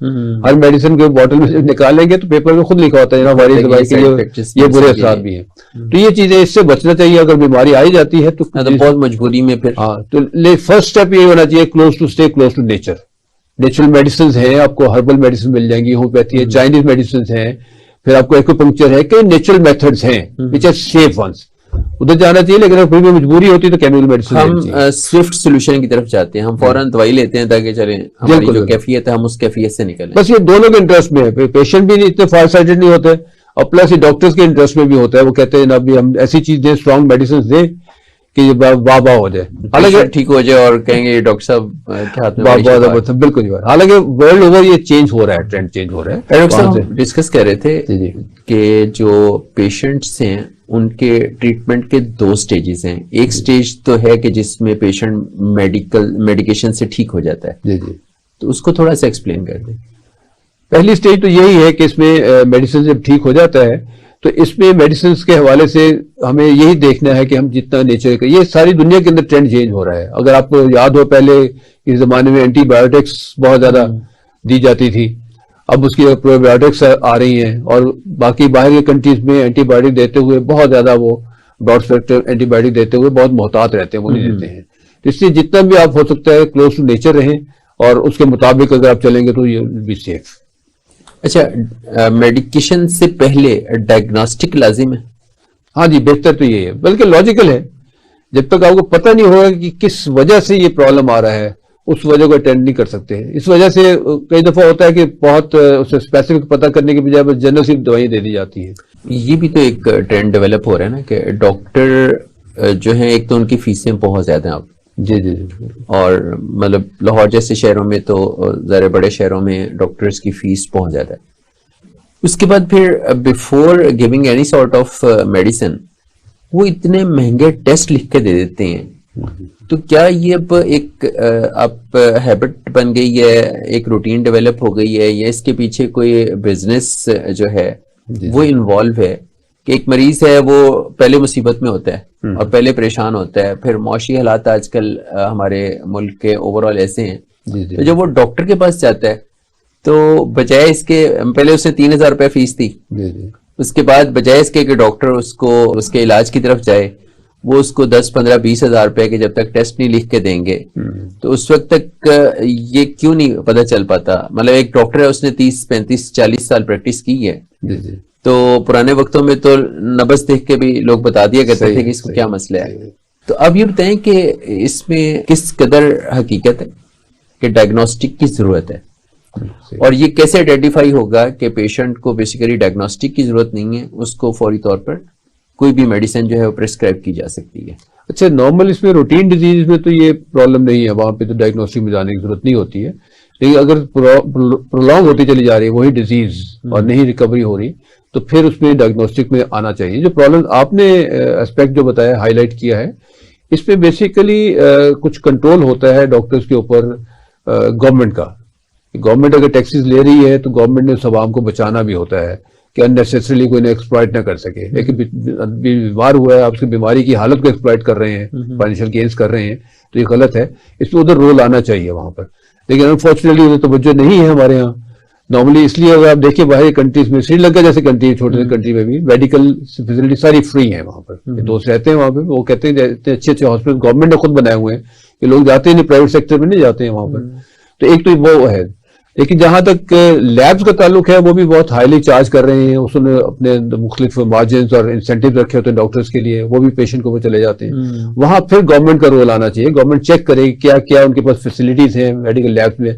Speaker 2: हर मेडिसिन के बॉटल में से निकालेंगे तो पेपर में खुद लिखा होता है वायरस दवाई के लिए ये बुरे असर भी हैं। तो ये चीजें, इससे बचना चाहिए। अगर बीमारी आई जाती है तो
Speaker 1: बहुत मजबूरी में फिर,
Speaker 2: हाँ, तो फर्स्ट स्टेप ये होना चाहिए, stay close to nature. Natural medicine है, आपको हर्बल मेडिसिन मिल जाएंगी, होम्योपैथी है, चाइनीज मेडिसिन है, फिर आपको एक्यूपंक्चर है, कई नेचुरल मेथड्स हैं विच आर सेफ वंस, उधर जाना चाहिए। लेकिन अगर कोई भी मजबूरी होती है तो केमिकल मेडिसिन
Speaker 1: हम स्विफ्ट सोल्यूशन की तरफ जाते हैं, हम फौरन दवाई लेते हैं ताकि चले हमारी जो कैफियत है हम उस कैफियत से निकलें।
Speaker 2: बस ये दोनों के इंटरेस्ट में है, पेशेंट भी इतने फार साइटेड नहीं होते और प्लस ये डॉक्टर्स के इंटरेस्ट में भी होता है। वो कहते हैं ना अभी हम ऐसी चीज दें, स्ट्रॉन्ग मेडिसिन दें कि वाह हो जाए,
Speaker 1: हालांकि ठीक हो जाए और कहेंगे डॉक्टर साहब के हाथ में
Speaker 2: वाह, बिल्कुल। हालांकि वर्ल्ड ओवर ये चेंज हो रहा है, ट्रेंड चेंज हो रहा है।
Speaker 1: डॉक्टर साहब डिस्कस कर रहे थे कि जो पेशेंट्स हैं उनके ट्रीटमेंट के 2 स्टेजेस हैं। एक स्टेज तो है कि जिसमें पेशेंट मेडिकेशन से ठीक हो जाता है,
Speaker 2: जी,
Speaker 1: तो उसको थोड़ा सा एक्सप्लेन कर दें।
Speaker 2: पहली स्टेज तो यही है कि इसमें मेडिसिन जब ठीक हो जाता है तो इसमें मेडिसिन के हवाले से हमें यही देखना है कि हम जितना नेचर का, ये सारी दुनिया के अंदर ट्रेंड चेंज हो रहा है। अगर आपको याद हो, पहले इस जमाने में एंटीबायोटिक्स बहुत ज्यादा दी जाती थी, अब उसकी प्रोबायोटिक्स आ रही हैं, और बाकी बाहर के कंट्रीज में एंटीबायोटिक देते हुए बहुत ज्यादा वो ब्रॉड स्पेक्ट्रम एंटीबायोटिक देते हुए बहुत मोहतात रहते हैं, वो नहीं देते हैं। तो इसलिए जितना भी आप हो सकता है क्लोज टू नेचर रहें और उसके मुताबिक अगर आप चलेंगे तो ये बी सेफ।
Speaker 1: अच्छा, मेडिकेशन से पहले डायग्नोस्टिक लाजिम है?
Speaker 2: हाँ जी, बेहतर तो ये है, बल्कि लॉजिकल है। जब तक आपको पता नहीं होगा कि किस वजह से ये प्रॉब्लम आ रहा है, उस वजह को अटेंड नहीं कर सकते हैं। इस वजह से कई दफा होता है कि बहुत उसे स्पेसिफिक पता करने के बजाय बस जनरल सिर्फ दवाई दे दी जाती है।
Speaker 1: ये भी तो एक ट्रेंड डेवलप हो रहा है ना कि डॉक्टर जो है, एक तो उनकी फीसें बहुत ज्यादा हैं अब।
Speaker 2: जी,
Speaker 1: और मतलब लाहौर जैसे शहरों में तो ज़रा बड़े शहरों में डॉक्टर्स की फीस बहुत ज्यादा है। उसके बाद फिर before giving any sort of medicine वो इतने महंगे टेस्ट लिख के दे देते हैं। तो क्या ये अब एक आप हैबिट बन गई है, एक रूटीन डेवलप हो गई है, या इसके पीछे कोई बिजनेस जो है वो इन्वॉल्व है कि एक मरीज है वो पहले मुसीबत में होता है और पहले परेशान होता है, फिर मौशी हालात आजकल हमारे मुल्क के ओवरऑल ऐसे हैं, तो जब वो डॉक्टर के पास जाता है तो बजाय इसके, पहले उसने 3,000 रुपये फीस थी, उसके बाद बजाय इसके कि डॉक्टर उसको उसके इलाज की तरफ जाए, वो उसको 10, 15, 20 हजार रुपए के जब तक टेस्ट नहीं लिख के देंगे तो उस वक्त तक ये क्यों नहीं पता चल पाता। मतलब एक डॉक्टर है, उसने 30, 35, 40 साल प्रैक्टिस की है, तो पुराने वक्तों में तो नब्ज देख के भी लोग बता दिया करते थे कि इसको क्या मसला है। तो अब ये बताएं कि इसमें किस कदर हकीकत है कि डायग्नोस्टिक की जरूरत है, और ये कैसे आइडेंटिफाई होगा कि पेशेंट को बेसिकली डायग्नोस्टिक की जरूरत नहीं है, उसको फौरी तौर पर कोई भी मेडिसिन जो है वो प्रिस्क्राइब की जा सकती है।
Speaker 2: अच्छा, नॉर्मल इसमें रूटीन डिजीज में तो ये प्रॉब्लम नहीं है, वहां पे तो डायग्नोस्टिक में जाने की जरूरत नहीं होती है। लेकिन अगर प्रोलॉन्ग होती चली जा रही है वही डिजीज और नहीं रिकवरी हो रही, तो फिर उसमें डायग्नोस्टिक में आना चाहिए। जो प्रॉब्लम आपने एस्पेक्ट जो बताया, हाईलाइट किया है, इसमें बेसिकली कुछ कंट्रोल होता है डॉक्टर्स के ऊपर गवर्नमेंट का। गवर्नमेंट अगर टैक्सेस ले रही है तो गवर्नमेंट ने सवाम को बचाना भी होता है कि अननेसेसरीली कोई एक्सप्लॉइट ना कर सके। लेकिन बीमार हुआ है, आप उसकी बीमारी की हालत को एक्सप्लॉइट कर रहे हैं, फाइनेंशियल गेन्स कर रहे हैं, तो ये गलत है। इसमें उधर रोल आना चाहिए वहां पर, लेकिन अनफॉर्चुनेटली उधर तवज्जो नहीं है हमारे यहाँ नॉर्मली। इसलिए अगर आप देखिए बाहरी कंट्रीज में, श्रीलंका जैसे कंट्री, छोटे से कंट्री में भी मेडिकल फैसिलिटी सारी फ्री है वहां पर। दोस्त रहते हैं वहां पे, वो कहते हैं इतने अच्छे अच्छे हॉस्पिटल गवर्नमेंट ने खुद बनाए हुए हैं कि लोग जाते हैं नहीं, प्राइवेट सेक्टर में नहीं जाते हैं वहां पर। तो एक तो वो है। लेकिन जहां तक लैब्स का ताल्लुक है, वो भी बहुत हाईली चार्ज कर रहे हैं। उसने अपने मुख्तलिफ मार्जिन और इंसेंटिव रखे होते हैं डॉक्टर्स के लिए, वो भी पेशेंट को वो चले जाते हैं। वहां फिर गवर्नमेंट का रोल आना चाहिए। गवर्नमेंट चेक करे क्या क्या उनके पास फैसिलिटीज हैं मेडिकल लैब्स में,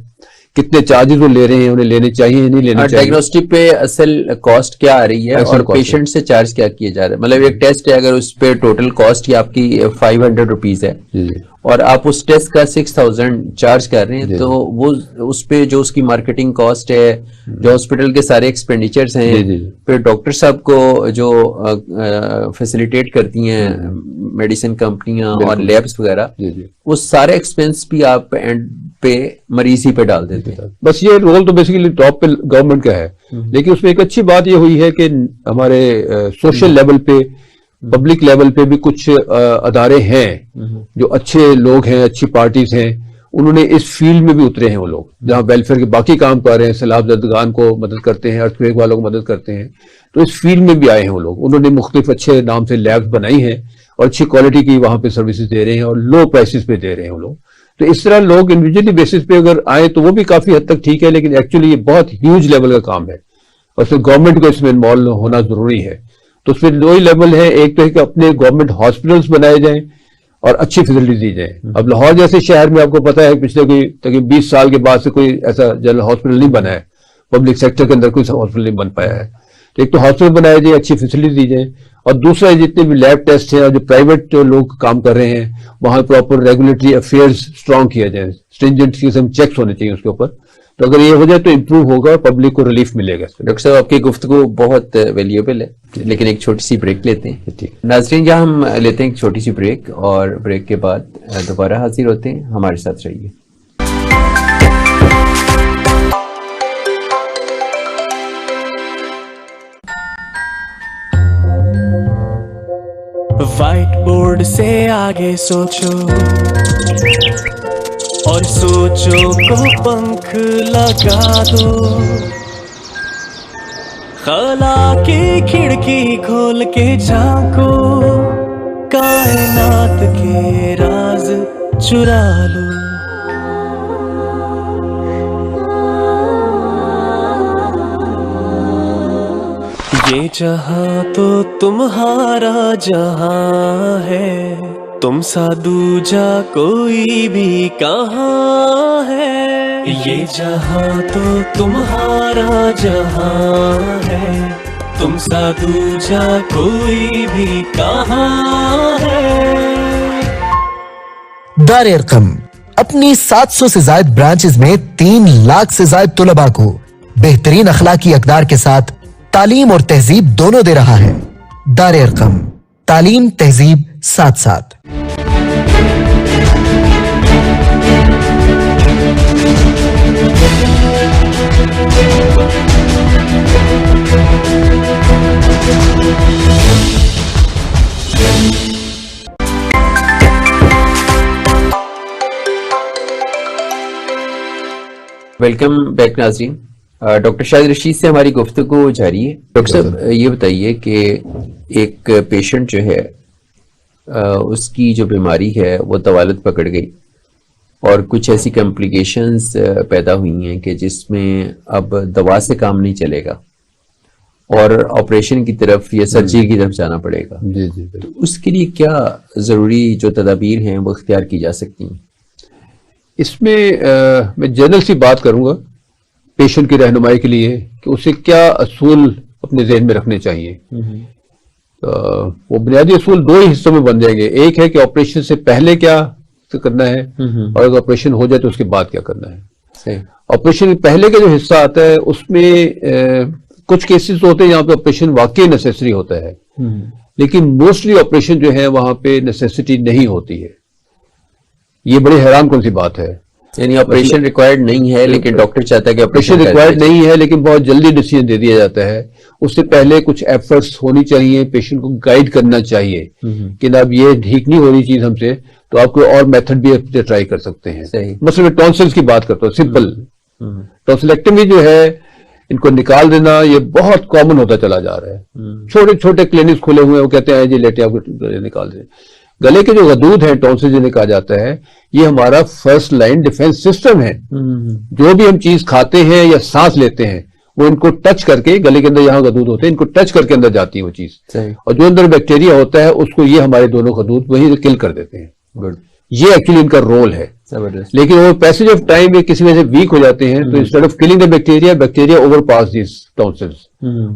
Speaker 2: कितने चार्जेस वो ले रहे हैं, उन्हें लेने चाहिए या नहीं लेने चाहिए।
Speaker 1: डायग्नोस्टिक पे असल कॉस्ट क्या आ रही है
Speaker 2: असल
Speaker 1: और
Speaker 2: cost
Speaker 1: पेशेंट से चार्ज क्या किया जा रहा है? मतलब एक टेस्ट है, अगर उस पे टोटल कॉस्ट ही आपकी 500 रुपीज है
Speaker 2: जी जी
Speaker 1: और आप उस टेस्ट का 6000 चार्ज कर रहे हैं,
Speaker 2: जी,
Speaker 1: तो वो उस पे जो उसकी मार्केटिंग कॉस्ट है, जो हॉस्पिटल के सारे एक्सपेंडिचर्स
Speaker 2: जी,
Speaker 1: हैं,
Speaker 2: जी।
Speaker 1: फिर डॉक्टर साहब को जो फैसिलिटेट करती हैं मेडिसिन कंपनियां और
Speaker 2: बिल्कुल।
Speaker 1: लैब्स वगैरह,
Speaker 2: जी जी
Speaker 1: वो सारे एक्सपेंस भी आप एंड पे मरीज ही पे डाल देते हैं।
Speaker 2: बस ये रोल तो बेसिकली टॉप पे गवर्नमेंट का है, लेकिन उसमें एक अच्छी बात ये हुई है कि हमारे सोशल लेवल पे, पब्लिक लेवल पे भी कुछ अदारे हैं जो अच्छे लोग हैं, अच्छी पार्टीज हैं, उन्होंने इस फील्ड में भी उतरे हैं। वो लोग जहां वेलफेयर के बाकी काम कर रहे हैं, सैलाब ज़दगान को मदद करते हैं, अर्थक्वेक वालों को मदद करते हैं, तो इस फील्ड में भी आए हैं वो लोग। उन्होंने मुख्तलिफ अच्छे नाम से लैब्स बनाई हैं और अच्छी क्वालिटी की वहां पे सर्विसेज दे रहे हैं और लो प्राइसेस पे दे रहे हैं वो लोग। तो इस तरह लोग इंडिविजुअली बेसिस पे अगर आए तो वो भी काफी हद तक ठीक है, लेकिन एक्चुअली ये बहुत ह्यूज लेवल का काम है और फिर गवर्नमेंट को इसमें इन्वॉल्व होना जरूरी है। तो फिर दो ही लेवल है, एक तो है कि अपने गवर्नमेंट हॉस्पिटल्स बनाए जाएं और अच्छी फैसिलिटीज दी जाए। अब लाहौर जैसे शहर में आपको पता है पिछले कोई तकरीबन 20 साल के बाद से कोई ऐसा जनरल हॉस्पिटल नहीं बना है, पब्लिक सेक्टर के अंदर कोई हॉस्पिटल नहीं बन पाया है। तो एक तो हॉस्पिटल बनाए जाए, अच्छी फैसिलिटी दी जाए, और दूसरा जितने भी लैब टेस्ट हैं और जो प्राइवेट जो लोग काम कर रहे हैं वहां प्रॉपर रेगुलेटरी अफेयर्स स्ट्रांग किया जाए, स्ट्रिंजेंट किस्म चेक्स होने चाहिए उसके ऊपर। तो अगर ये हो जाए तो इंप्रूव होगा और पब्लिक को रिलीफ मिलेगा।
Speaker 1: डॉक्टर साहब, आपकी गुफ्तगू बहुत वैल्यूएबल है, लेकिन एक छोटी सी ब्रेक लेते हैं।
Speaker 2: ठीक।
Speaker 1: नाज़रीन, यहाँ हम लेते हैं एक छोटी सी ब्रेक और ब्रेक के बाद दोबारा हाजिर होते हैं। हमारे साथ रहिए।
Speaker 3: व्हाइट बोर्ड से आगे सोचो और सोचो को पंख लगा दो, ख्याला की खिड़की खोल के झांको, कायनात के राज चुरा लो। ये जहां तो तुम्हारा जहां है, तुम सा दूजा कोई भी कहाँ है। ये जहां तो तुम्हारा जहां है, तुम सा दूजा कोई भी कहाँ है।
Speaker 4: दार इरकम अपनी 700 से ज्यादा ब्रांचेस में 3 लाख से ज्यादा तुलबा को बेहतरीन अखलाकी अकदार के साथ तालीम और तहजीब दोनों दे रहा है। दार इरकम, तालीम तहजीब साथ साथ।
Speaker 1: वेलकम बैक नाज़रीन। डॉक्टर शाहिद रशीद से हमारी गुफ्तगू जारी है। डॉक्टर साहब, ये बताइए कि एक पेशेंट जो है उसकी जो बीमारी है वो तवालत पकड़ गई और कुछ ऐसी कॉम्प्लिकेशंस पैदा हुई हैं कि जिसमें अब दवा से काम नहीं चलेगा और ऑपरेशन की तरफ या सर्जरी की तरफ जाना पड़ेगा।
Speaker 2: जी जी
Speaker 1: तो उसके लिए क्या जरूरी जो तदाबीर हैं वो इख्तियार की जा सकती हैं? इसमें
Speaker 2: मैं जनरल सी बात करूंगा पेशेंट की रहनुमाई के लिए कि उसे क्या असूल अपने जहन में रखने चाहिए। वो बुनियादी असूल 2 ही हिस्सों में बन जाएंगे। एक है कि ऑपरेशन से पहले क्या करना है और अगर ऑपरेशन हो जाए तो उसके बाद क्या करना है। ऑपरेशन के पहले का जो हिस्सा आता है उसमें कुछ केसेस होते हैं जहां पे ऑपरेशन वाकई नेसेसरी होता है, लेकिन मोस्टली ऑपरेशन जो है वहां पे नेसेसिटी नहीं होती है। ये बड़ी हैरान कौन सी बात है,
Speaker 1: यानी ऑपरेशन रिक्वायर्ड नहीं है लेकिन डॉक्टर चाहता है कि
Speaker 2: ऑपरेशन रिक्वायर्ड नहीं है लेकिन बहुत जल्दी डिसीजन दे दिया जाता है। उससे पहले कुछ एफर्ट्स होनी चाहिए, पेशेंट को गाइड करना चाहिए कि अब ये ठीक नहीं हो रही चीज हमसे, तो आप कोई और मेथड भी ट्राई कर सकते हैं। मसलन टॉन्सिल्स की बात करता हूँ, सिंपल टॉन्सिलेक्टमी जो है, इनको निकाल देना ये बहुत कॉमन होता चला जा रहा है। छोटे छोटे क्लिनिक्स खुले हुए हैं, वो कहते हैं जी लेटे आपको निकाल दें। गले के जो गदूद हैं, टॉन्सिल जिन्हें कहा जाता है, ये हमारा फर्स्ट लाइन डिफेंस सिस्टम है। जो भी हम चीज खाते हैं या सांस लेते हैं वो इनको टच करके, गले के अंदर यहाँ गदूद होते हैं, इनको टच करके अंदर जाती है वो चीज, और जो अंदर बैक्टीरिया होता है उसको ये हमारे दोनों गदूद वही किल कर देते हैं। ये एक्चुअली इनका रोल है।
Speaker 1: जबरदस्त।
Speaker 2: लेकिन वो पैसेज ऑफ टाइम में किसी वजह से वीक हो जाते हैं, तो instead of killing the bacteria, bacteria over pass this tonsils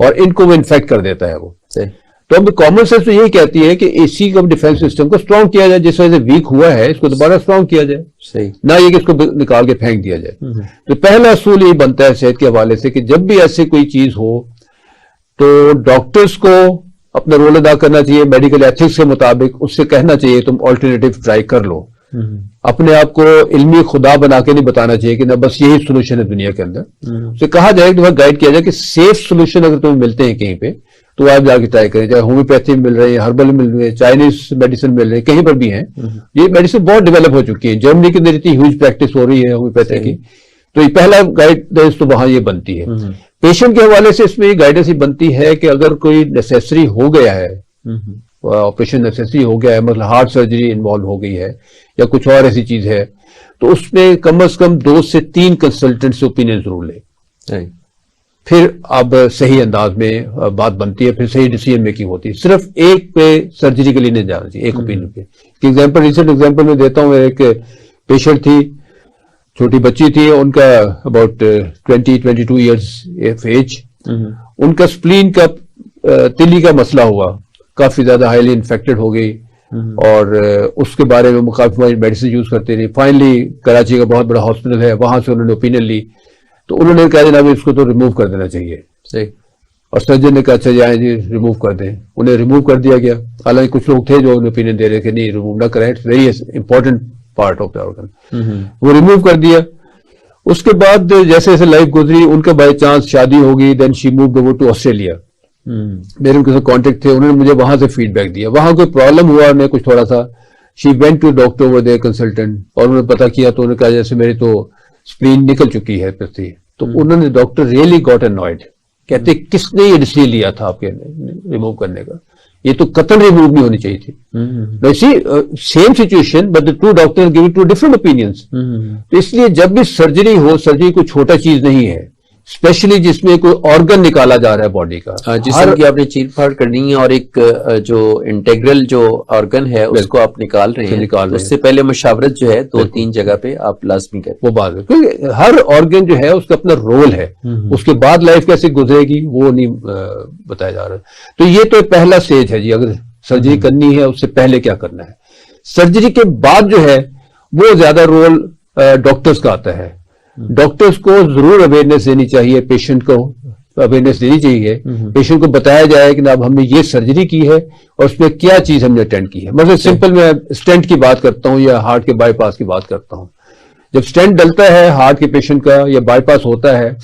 Speaker 2: और इनको वो इन्फेक्ट कर देता है वो।
Speaker 1: सही।
Speaker 2: तो अब कॉमन सेंस तो यही कहती है कि इसी का डिफेंस सिस्टम को स्ट्रांग किया जाए, जिस वजह से वीक हुआ है इसको दोबारा स्ट्रांग किया जाए,
Speaker 1: सही।
Speaker 2: ना ये कि इसको निकाल के फेंक दिया जाए। तो पहला असूल यही बनता है सेहत के हवाले से कि जब भी ऐसी कोई चीज हो तो डॉक्टर्स को अपना रोल अदा करना चाहिए मेडिकल एथिक्स के मुताबिक, उससे कहना चाहिए तुम ऑल्टरनेटिव ट्राई कर लो। अपने आप को इल्मी खुदा बना के नहीं बताना चाहिए कि ना बस यही सोल्यूशन है दुनिया के अंदर। उसे कहा जाए कि गाइड किया जाए कि सेफ सोल्यूशन अगर तुम्हें मिलते हैं कहीं पे तो आप जाके ट्राई करें, चाहे होम्योपैथी मिल रहे हैं, हर्बल मिल रहे हैं, चाइनीज मेडिसिन मिल रही है, कहीं पर भी हैं। ये मेडिसिन बहुत डेवलप हो चुकी है, जर्मनी के अंदर इतनी ह्यूज प्रैक्टिस हो रही है होम्योपैथी की। तो ये पहला गाइडेंस तो वहां ये बनती है। पेशेंट के हवाले से इसमें ये गाइडेंस ही बनती है कि अगर कोई नेसेसरी हो गया है, ऑपरेशन नेसेसरी हो गया है, मतलब हार्ट सर्जरी इन्वॉल्व हो गई है या कुछ और ऐसी चीज है, तो उसमें कम से कम 2 से 3 कंसल्टेंट से ओपिनियन जरूर ले। फिर अब सही अंदाज में बात बनती है, फिर सही डिसीजन मेकिंग होती है। सिर्फ एक पे सर्जरी के लिए नहीं जाना चाहिए, एक ओपिनियन पे। एग्जाम्पल, रिसेंट एग्जाम्पल में देता हूँ। एक पेशेंट थी, छोटी बच्ची थी, उनका अबाउट 20-22 ईयर्स एज। उनका स्प्लीन का तिली का मसला हुआ, काफी ज्यादा हाईली इन्फेक्टेड हो गई और उसके बारे में काफी मेडिसिन यूज करते रहे। फाइनली कराची का बहुत बड़ा हॉस्पिटल है, वहां से उन्होंने ओपिनियन ली, तो उन्होंने कहा जनाब इसको तो रिमूव कर देना चाहिए।
Speaker 1: सही।
Speaker 2: और सर्जन ने कहा अच्छा जाए जी रिमूव कर दें, उन्हें रिमूव कर दिया गया। हालांकि कुछ लोग थे जो उन्हें ओपिनियन दे रहे कि नहीं रिमूव ना करें, it's very important part of the organ. वो रिमूव कर दिया। उसके बाद जैसे जैसे लाइफ गुजरी, उनका बाई चांस शादी होगी, then she moved over to Australia. मेरे उनके साथ कॉन्टेक्ट थे, उन्होंने मुझे वहां से फीडबैक दिया। वहां कोई प्रॉब्लम हुआ उन्हें कुछ थोड़ा सा, she went to doctor over there consultant, और उन्होंने पता किया तो उन्होंने कहा जैसे मेरी तो स्प्लीन निकल चुकी है पत्ती। तो उन्होंने डॉक्टर रियली गॉट अनॉयड, कहते किसने ये डिसीजन लिया था आपके रिमूव करने का, ये तो कतई रिमूव नहीं होनी चाहिए थी। Same situation but the two doctor give two different opinions. तो इसलिए जब भी सर्जरी हो, सर्जरी कोई छोटा चीज नहीं है, स्पेशली जिसमें कोई ऑर्गन निकाला जा रहा है बॉडी का,
Speaker 1: जिसम की आपने चीर फाड़ करनी है और एक जो इंटेग्रल जो ऑर्गन है उसको आप निकाल रहे हैं, उससे पहले मशावरत जो है 2-3 जगह पे आप लाजमी करें।
Speaker 2: वो बात है, क्योंकि हर ऑर्गन जो है उसका अपना रोल है, उसके बाद लाइफ कैसे गुजरेगी वो नहीं बताया जा रहा। तो ये तो पहला स्टेज है जी, अगर सर्जरी करनी है उससे पहले क्या करना है। सर्जरी के बाद जो है वो ज्यादा रोल डॉक्टर्स का आता है। डॉक्टर्स को जरूर अवेयरनेस देनी चाहिए, पेशेंट को अवेयरनेस देनी चाहिए, पेशेंट को बताया जाए कि अब हमने ये सर्जरी की है और उसमें क्या चीज हमने अटेंड की है। मतलब सिंपल मैं स्टेंट की बात करता हूं या हार्ट के बाईपास की बात करता हूं। जब स्टेंट डलता है हार्ट के पेशेंट का या बाईपास होता है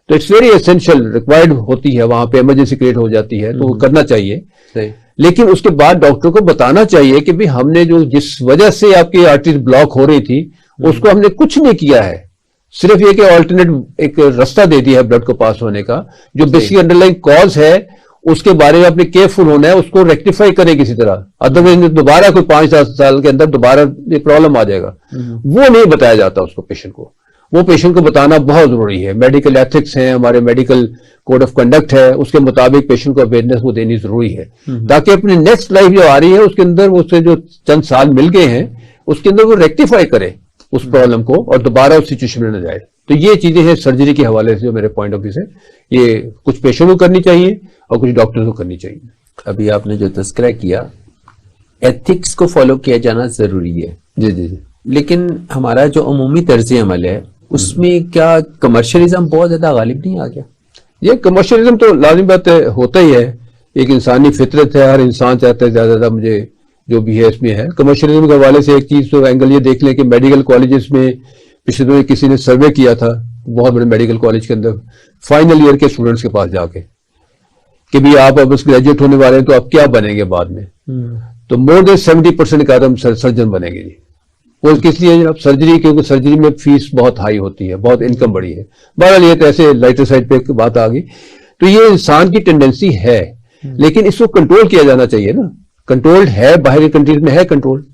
Speaker 2: तो इट्स वेरी एसेंशियल, रिक्वायर्ड होती है, वहां पे इमरजेंसी क्रिएट हो जाती है, तो वो करना चाहिए। लेकिन उसके बाद डॉक्टर को बताना चाहिए कि भाई हमने जो जिस वजह से आपकी आर्टरीज ब्लॉक हो रही थी उसको हमने कुछ नहीं किया है, सिर्फ ये कि ऑल्टरनेट एक रास्ता दे दिया है ब्लड को पास होने का। जो बेसिक अंडरलाइन कॉज है उसके बारे में अपने केयरफुल होना है, उसको रेक्टिफाई करें किसी तरह, अदरवाइज दोबारा कोई 5-7 साल के अंदर दोबारा ये प्रॉब्लम आ जाएगा। वो नहीं बताया जाता उसको, पेशेंट को वो पेशेंट को बताना बहुत जरूरी है। मेडिकल एथिक्स है, हमारे मेडिकल कोड ऑफ कंडक्ट है, उसके मुताबिक पेशेंट को अवेयरनेस वो देनी जरूरी है, ताकि अपनी नेक्स्ट लाइफ जो आ रही है उसके अंदर उससे जो चंद साल मिल गए हैं उसके अंदर वो रेक्टिफाई करे उस प्रॉब्लम को और दोबारा उस सिचुएशन में न जाए। तो ये चीजें हैं सर्जरी के हवाले से जो मेरे पॉइंट ऑफ व्यू से, ये कुछ पेशेंट को करनी चाहिए और कुछ डॉक्टर को करनी चाहिए।
Speaker 1: अभी आपने जो तस्करा किया, एथिक्स को फॉलो किया जाना जरूरी है।
Speaker 2: जी जी जी।
Speaker 1: लेकिन हमारा जो अमूमी तर्ज अमल है उसमें क्या कमर्शियलिज्म बहुत ज्यादा गालिब नहीं आ गया?
Speaker 2: ये कमर्शियलिज्म तो लाजिमी बात है, होता ही है, एक इंसानी फितरत है, हर इंसान चाहता है ज्यादा मुझे जो भी है इसमें है। कमर्शियलिज्म के हवाले से एक चीज तो एंगल ये देख लें कि मेडिकल कॉलेजेस में पिछले दिनों किसी ने सर्वे किया था बहुत बड़े मेडिकल कॉलेज के अंदर, फाइनल ईयर के स्टूडेंट्स के पास जाके कि भी आप अब ग्रेजुएट होने वाले हैं तो आप क्या बनेंगे बाद में। तो मोर देन 70% का हम सर्जन बनेंगे जी। वो किस लिए अब सर्जरी, क्योंकि सर्जरी में फीस बहुत हाई होती है, बहुत इनकम बड़ी है। बहरहाल ये तो ऐसे लाइटर साइड पे बात आ गई। तो ये इंसान की टेंडेंसी है, लेकिन इसको कंट्रोल किया जाना चाहिए ना। कंट्रोल्ड है, बाहरी कंट्रीज में है कंट्रोल।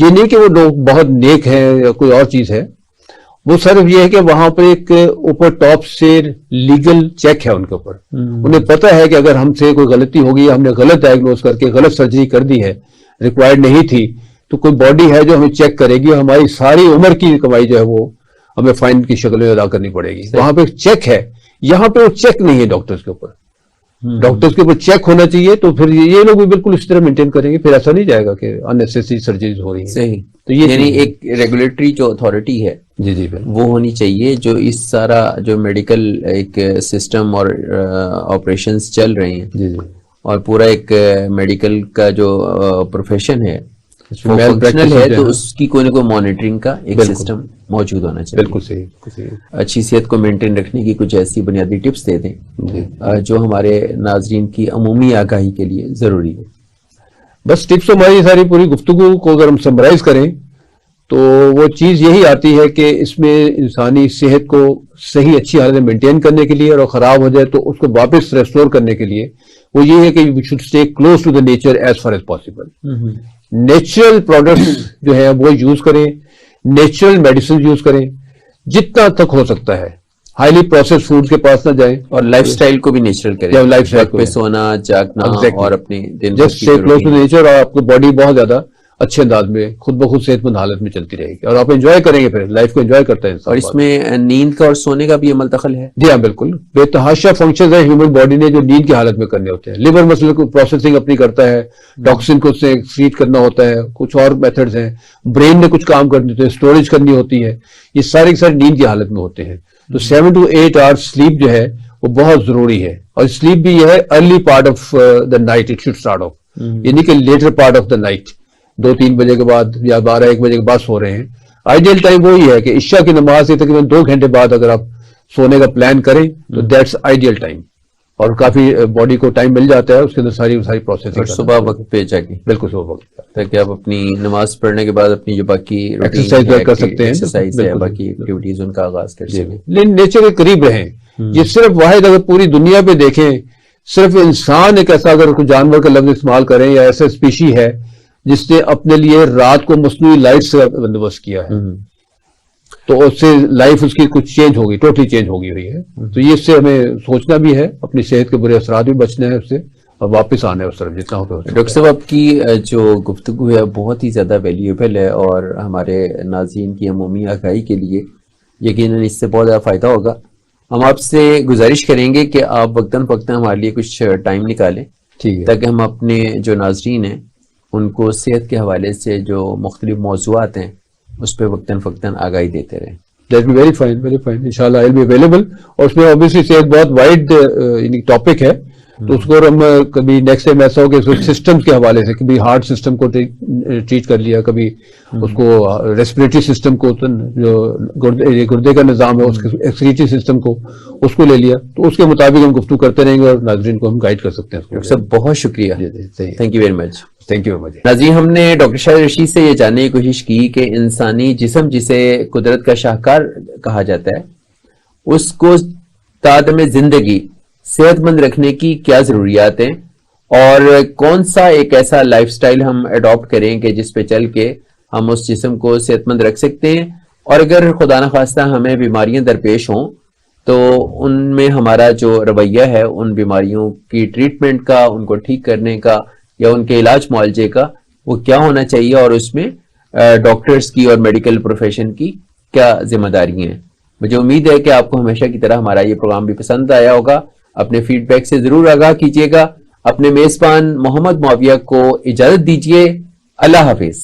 Speaker 2: ये नहीं कि वो लोग बहुत नेक हैं या कोई और चीज है, वो सिर्फ ये है कि वहां पर एक ऊपर टॉप से लीगल चेक है उनके ऊपर। उन्हें पता है कि अगर हमसे कोई गलती होगी, हमने गलत डायग्नोज करके गलत सर्जरी कर दी है, रिक्वायर्ड नहीं थी, तो कोई बॉडी है जो हमें चेक करेगी और हमारी सारी उम्र की कमाई जो है वो हमें फाइन की शक्ल में अदा करनी पड़ेगी। वहां पे चेक है, यहाँ पे वो चेक नहीं है डॉक्टर्स के ऊपर। डॉक्टर्स के ऊपर चेक होना चाहिए, तो फिर ये लोग भी बिल्कुल इस तरह मेंटेन करेंगे, फिर ऐसा नहीं जाएगा कि अननेसेसरी सर्जरीज हो रही है।
Speaker 1: सही।
Speaker 2: तो ये
Speaker 1: यानी एक रेगुलेटरी जो अथॉरिटी है
Speaker 2: जी जी बिल्कुल
Speaker 1: वो होनी चाहिए, जो इस सारा जो मेडिकल एक सिस्टम और ऑपरेशंस चल रहे हैं
Speaker 2: जी जी
Speaker 1: और पूरा एक मेडिकल का जो प्रोफेशन है
Speaker 2: इसमें
Speaker 1: वो
Speaker 2: मेल
Speaker 1: फंक्शनल
Speaker 2: प्रैक्टिस
Speaker 1: है,
Speaker 2: जो
Speaker 1: तो
Speaker 2: है।
Speaker 1: उसकी कोई ना कोई मॉनिटरिंग का एक
Speaker 2: बिल्कुल।
Speaker 1: सिस्टम मौजूद होना चाहिए।
Speaker 2: बिल्कुल सही, बिल्कुल सही।
Speaker 1: अच्छी सेहत को मेंटेन रखने की कुछ ऐसी बुनियादी टिप्स दे दें
Speaker 2: जी।
Speaker 1: जो हमारे नाजरीन की अमूमी आगाही के लिए जरूरी है।
Speaker 2: बस टिप्स हमारी सारी पूरी गुफ्तगू को अगर हम समराइज करें तो वो चीज यही आती है कि इसमें इंसानी सेहत को सही अच्छी हालत में मेंटेन करने के लिए और खराब हो जाए तो उसको वापस रेस्टोर करने के लिए वो ये है कि we should stay close to the nature as far as possible. Natural products जो है वो यूज करें, नेचुरल मेडिसिन यूज करें जितना तक हो सकता है। हाईली प्रोसेस्ड फूड के पास ना जाएं
Speaker 1: और लाइफस्टाइल को भी नेचुरल
Speaker 2: या
Speaker 1: करें,
Speaker 2: lifestyle
Speaker 1: वक्त
Speaker 2: को
Speaker 1: पे
Speaker 2: भी।
Speaker 1: सोना जागना
Speaker 2: Exactly.
Speaker 1: और अपनी दिन भर
Speaker 2: जस्ट
Speaker 1: की
Speaker 2: स्टे
Speaker 1: जो
Speaker 2: क्लोज टू
Speaker 1: routine।
Speaker 2: नेचर और आपकी बॉडी बहुत ज्यादा अच्छे अंदाज में खुद ब खुद सेहतमंद हालत में चलती रहेगी और आप एंजॉय करेंगे, फिर लाइफ को एंजॉय करता है इंसान।
Speaker 1: और इसमें नींद का और सोने का भी अमल दखल है।
Speaker 2: जी हाँ बिल्कुल, बेतहाशा फंक्शंस है ह्यूमन बॉडी ने जो नींद की हालत में करने होते हैं। लिवर मसल को प्रोसेसिंग अपनी करता है, टॉक्सिन को उससे एक्सक्रीट करना होता है, कुछ और मेथड्स हैं। ब्रेन ने कुछ काम करने होते हैं, स्टोरेज करनी होती है, ये सारे के सारे नींद की हालत में होते हैं। तो 7 to 8 आवर्स स्लीप जो है वो बहुत जरूरी है। और स्लीप भी यह है early part of the night it should start off, यानी कि later part of the night, 2-3 बजे के बाद या 12-1 बजे के बाद सो रहे हैं। आइडियल टाइम वही है कि इशा की नमाज से तकरीबन 2 घंटे बाद अगर आप सोने का प्लान करें तो दैट्स आइडियल टाइम और काफी बॉडी को टाइम मिल जाता है उसके अंदर सारी प्रोसेसिंग।
Speaker 1: और सुबह वक्त पे जाके
Speaker 2: बिल्कुल सुबह वक्त
Speaker 1: ताकि आप अपनी नमाज पढ़ने के बाद अपनी जो बाकी
Speaker 2: Exercise कर सकते हैं।
Speaker 1: एक्सरसाइज है,
Speaker 2: बिल्कुल।
Speaker 1: बाकी एक्टिविटीज उनका आगाज कर सकें।
Speaker 2: लेकिन नेचर के करीब रहें। ये सिर्फ वाहिद अगर पूरी दुनिया पे देखें, सिर्फ इंसान एक ऐसा अगर कोई जानवर का लफ्ज इस्तेमाल करें या ऐसा स्पीशी है जिसने अपने लिए रात को मसनूई लाइट से बंदोबस्त किया है, तो उससे लाइफ उसकी कुछ चेंज होगी, टोटली चेंज होगी हुई है। तो ये इससे हमें सोचना भी है, अपनी सेहत के बुरे असरात भी बचना है उससे और वापस आना है उस तरफ जितना हो सकता है।
Speaker 1: डॉक्टर साहब आपकी जो गुफ्तगू है बहुत ही ज़्यादा वैल्यूएबल है और हमारे नाज़रीन की अमूमी आगाही के लिए यकीनन इससे बहुत ज़्यादा फ़ायदा होगा। हम आपसे गुजारिश करेंगे कि आप वक्तन फ़क्तन हमारे लिए कुछ टाइम निकालें
Speaker 2: ठीक है,
Speaker 1: ताकि हम अपने जो नाज़रीन हैं उनको सेहत के हवाले से जो मुख्तलिफ मौज़ूआत हैं उस पर वक्तन फ़क्तन आगाही देते रहें।
Speaker 2: दैट बी वेरी फाइन इंशाल्लाह आई विल बी अवेलेबल। और उसमें ऑब्वियसली सेहत बहुत वाइड टॉपिक है, तो उसको हम कभी नेक्स्ट टाइम ऐसा हो कि सिस्टम्स के हवाले से कभी हार्ट सिस्टम को ट्रीट कर लिया, कभी उसको रेस्पिरेटरी सिस्टम को, जो गुर्दे का निजाम है उसके एक्सक्रीटरी सिस्टम को उसको ले लिया, तो उसके मुताबिक हम गुफ्तगू करते रहेंगे और नाज़रीन को हम गाइड कर सकते हैं।
Speaker 1: डॉक्टर साहब बहुत शुक्रिया, thank you very much.
Speaker 2: Thank you very much.
Speaker 1: नाज़रीन, हमने डॉक्टर शाहिद रशीद से ये जानने की कोशिश की कि इंसानी जिस्म जिसे कुदरत का शाहकार कहा जाता है उसको तादम जिंदगी सेहतमंद रखने की क्या जरूरियात हैं और कौन सा एक ऐसा लाइफस्टाइल हम अडॉप्ट करें कि जिस पे चल के हम उस जिस्म को सेहतमंद रख सकते हैं और अगर खुदा न खास्ता हमें बीमारियां दरपेश हों तो उनमें हमारा जो रवैया है उन बीमारियों की ट्रीटमेंट का, उनको ठीक करने का या उनके इलाज मुआवजे का वो क्या होना चाहिए और उसमें डॉक्टर्स की और मेडिकल प्रोफेशन की क्या जिम्मेदारियां हैं। मुझे उम्मीद है कि आपको हमेशा की तरह हमारा ये प्रोग्राम भी पसंद आया होगा। अपने फीडबैक से जरूर आगाह कीजिएगा। अपने मेजबान मोहम्मद मुआविया को इजाजत दीजिए। अल्लाह हाफिज।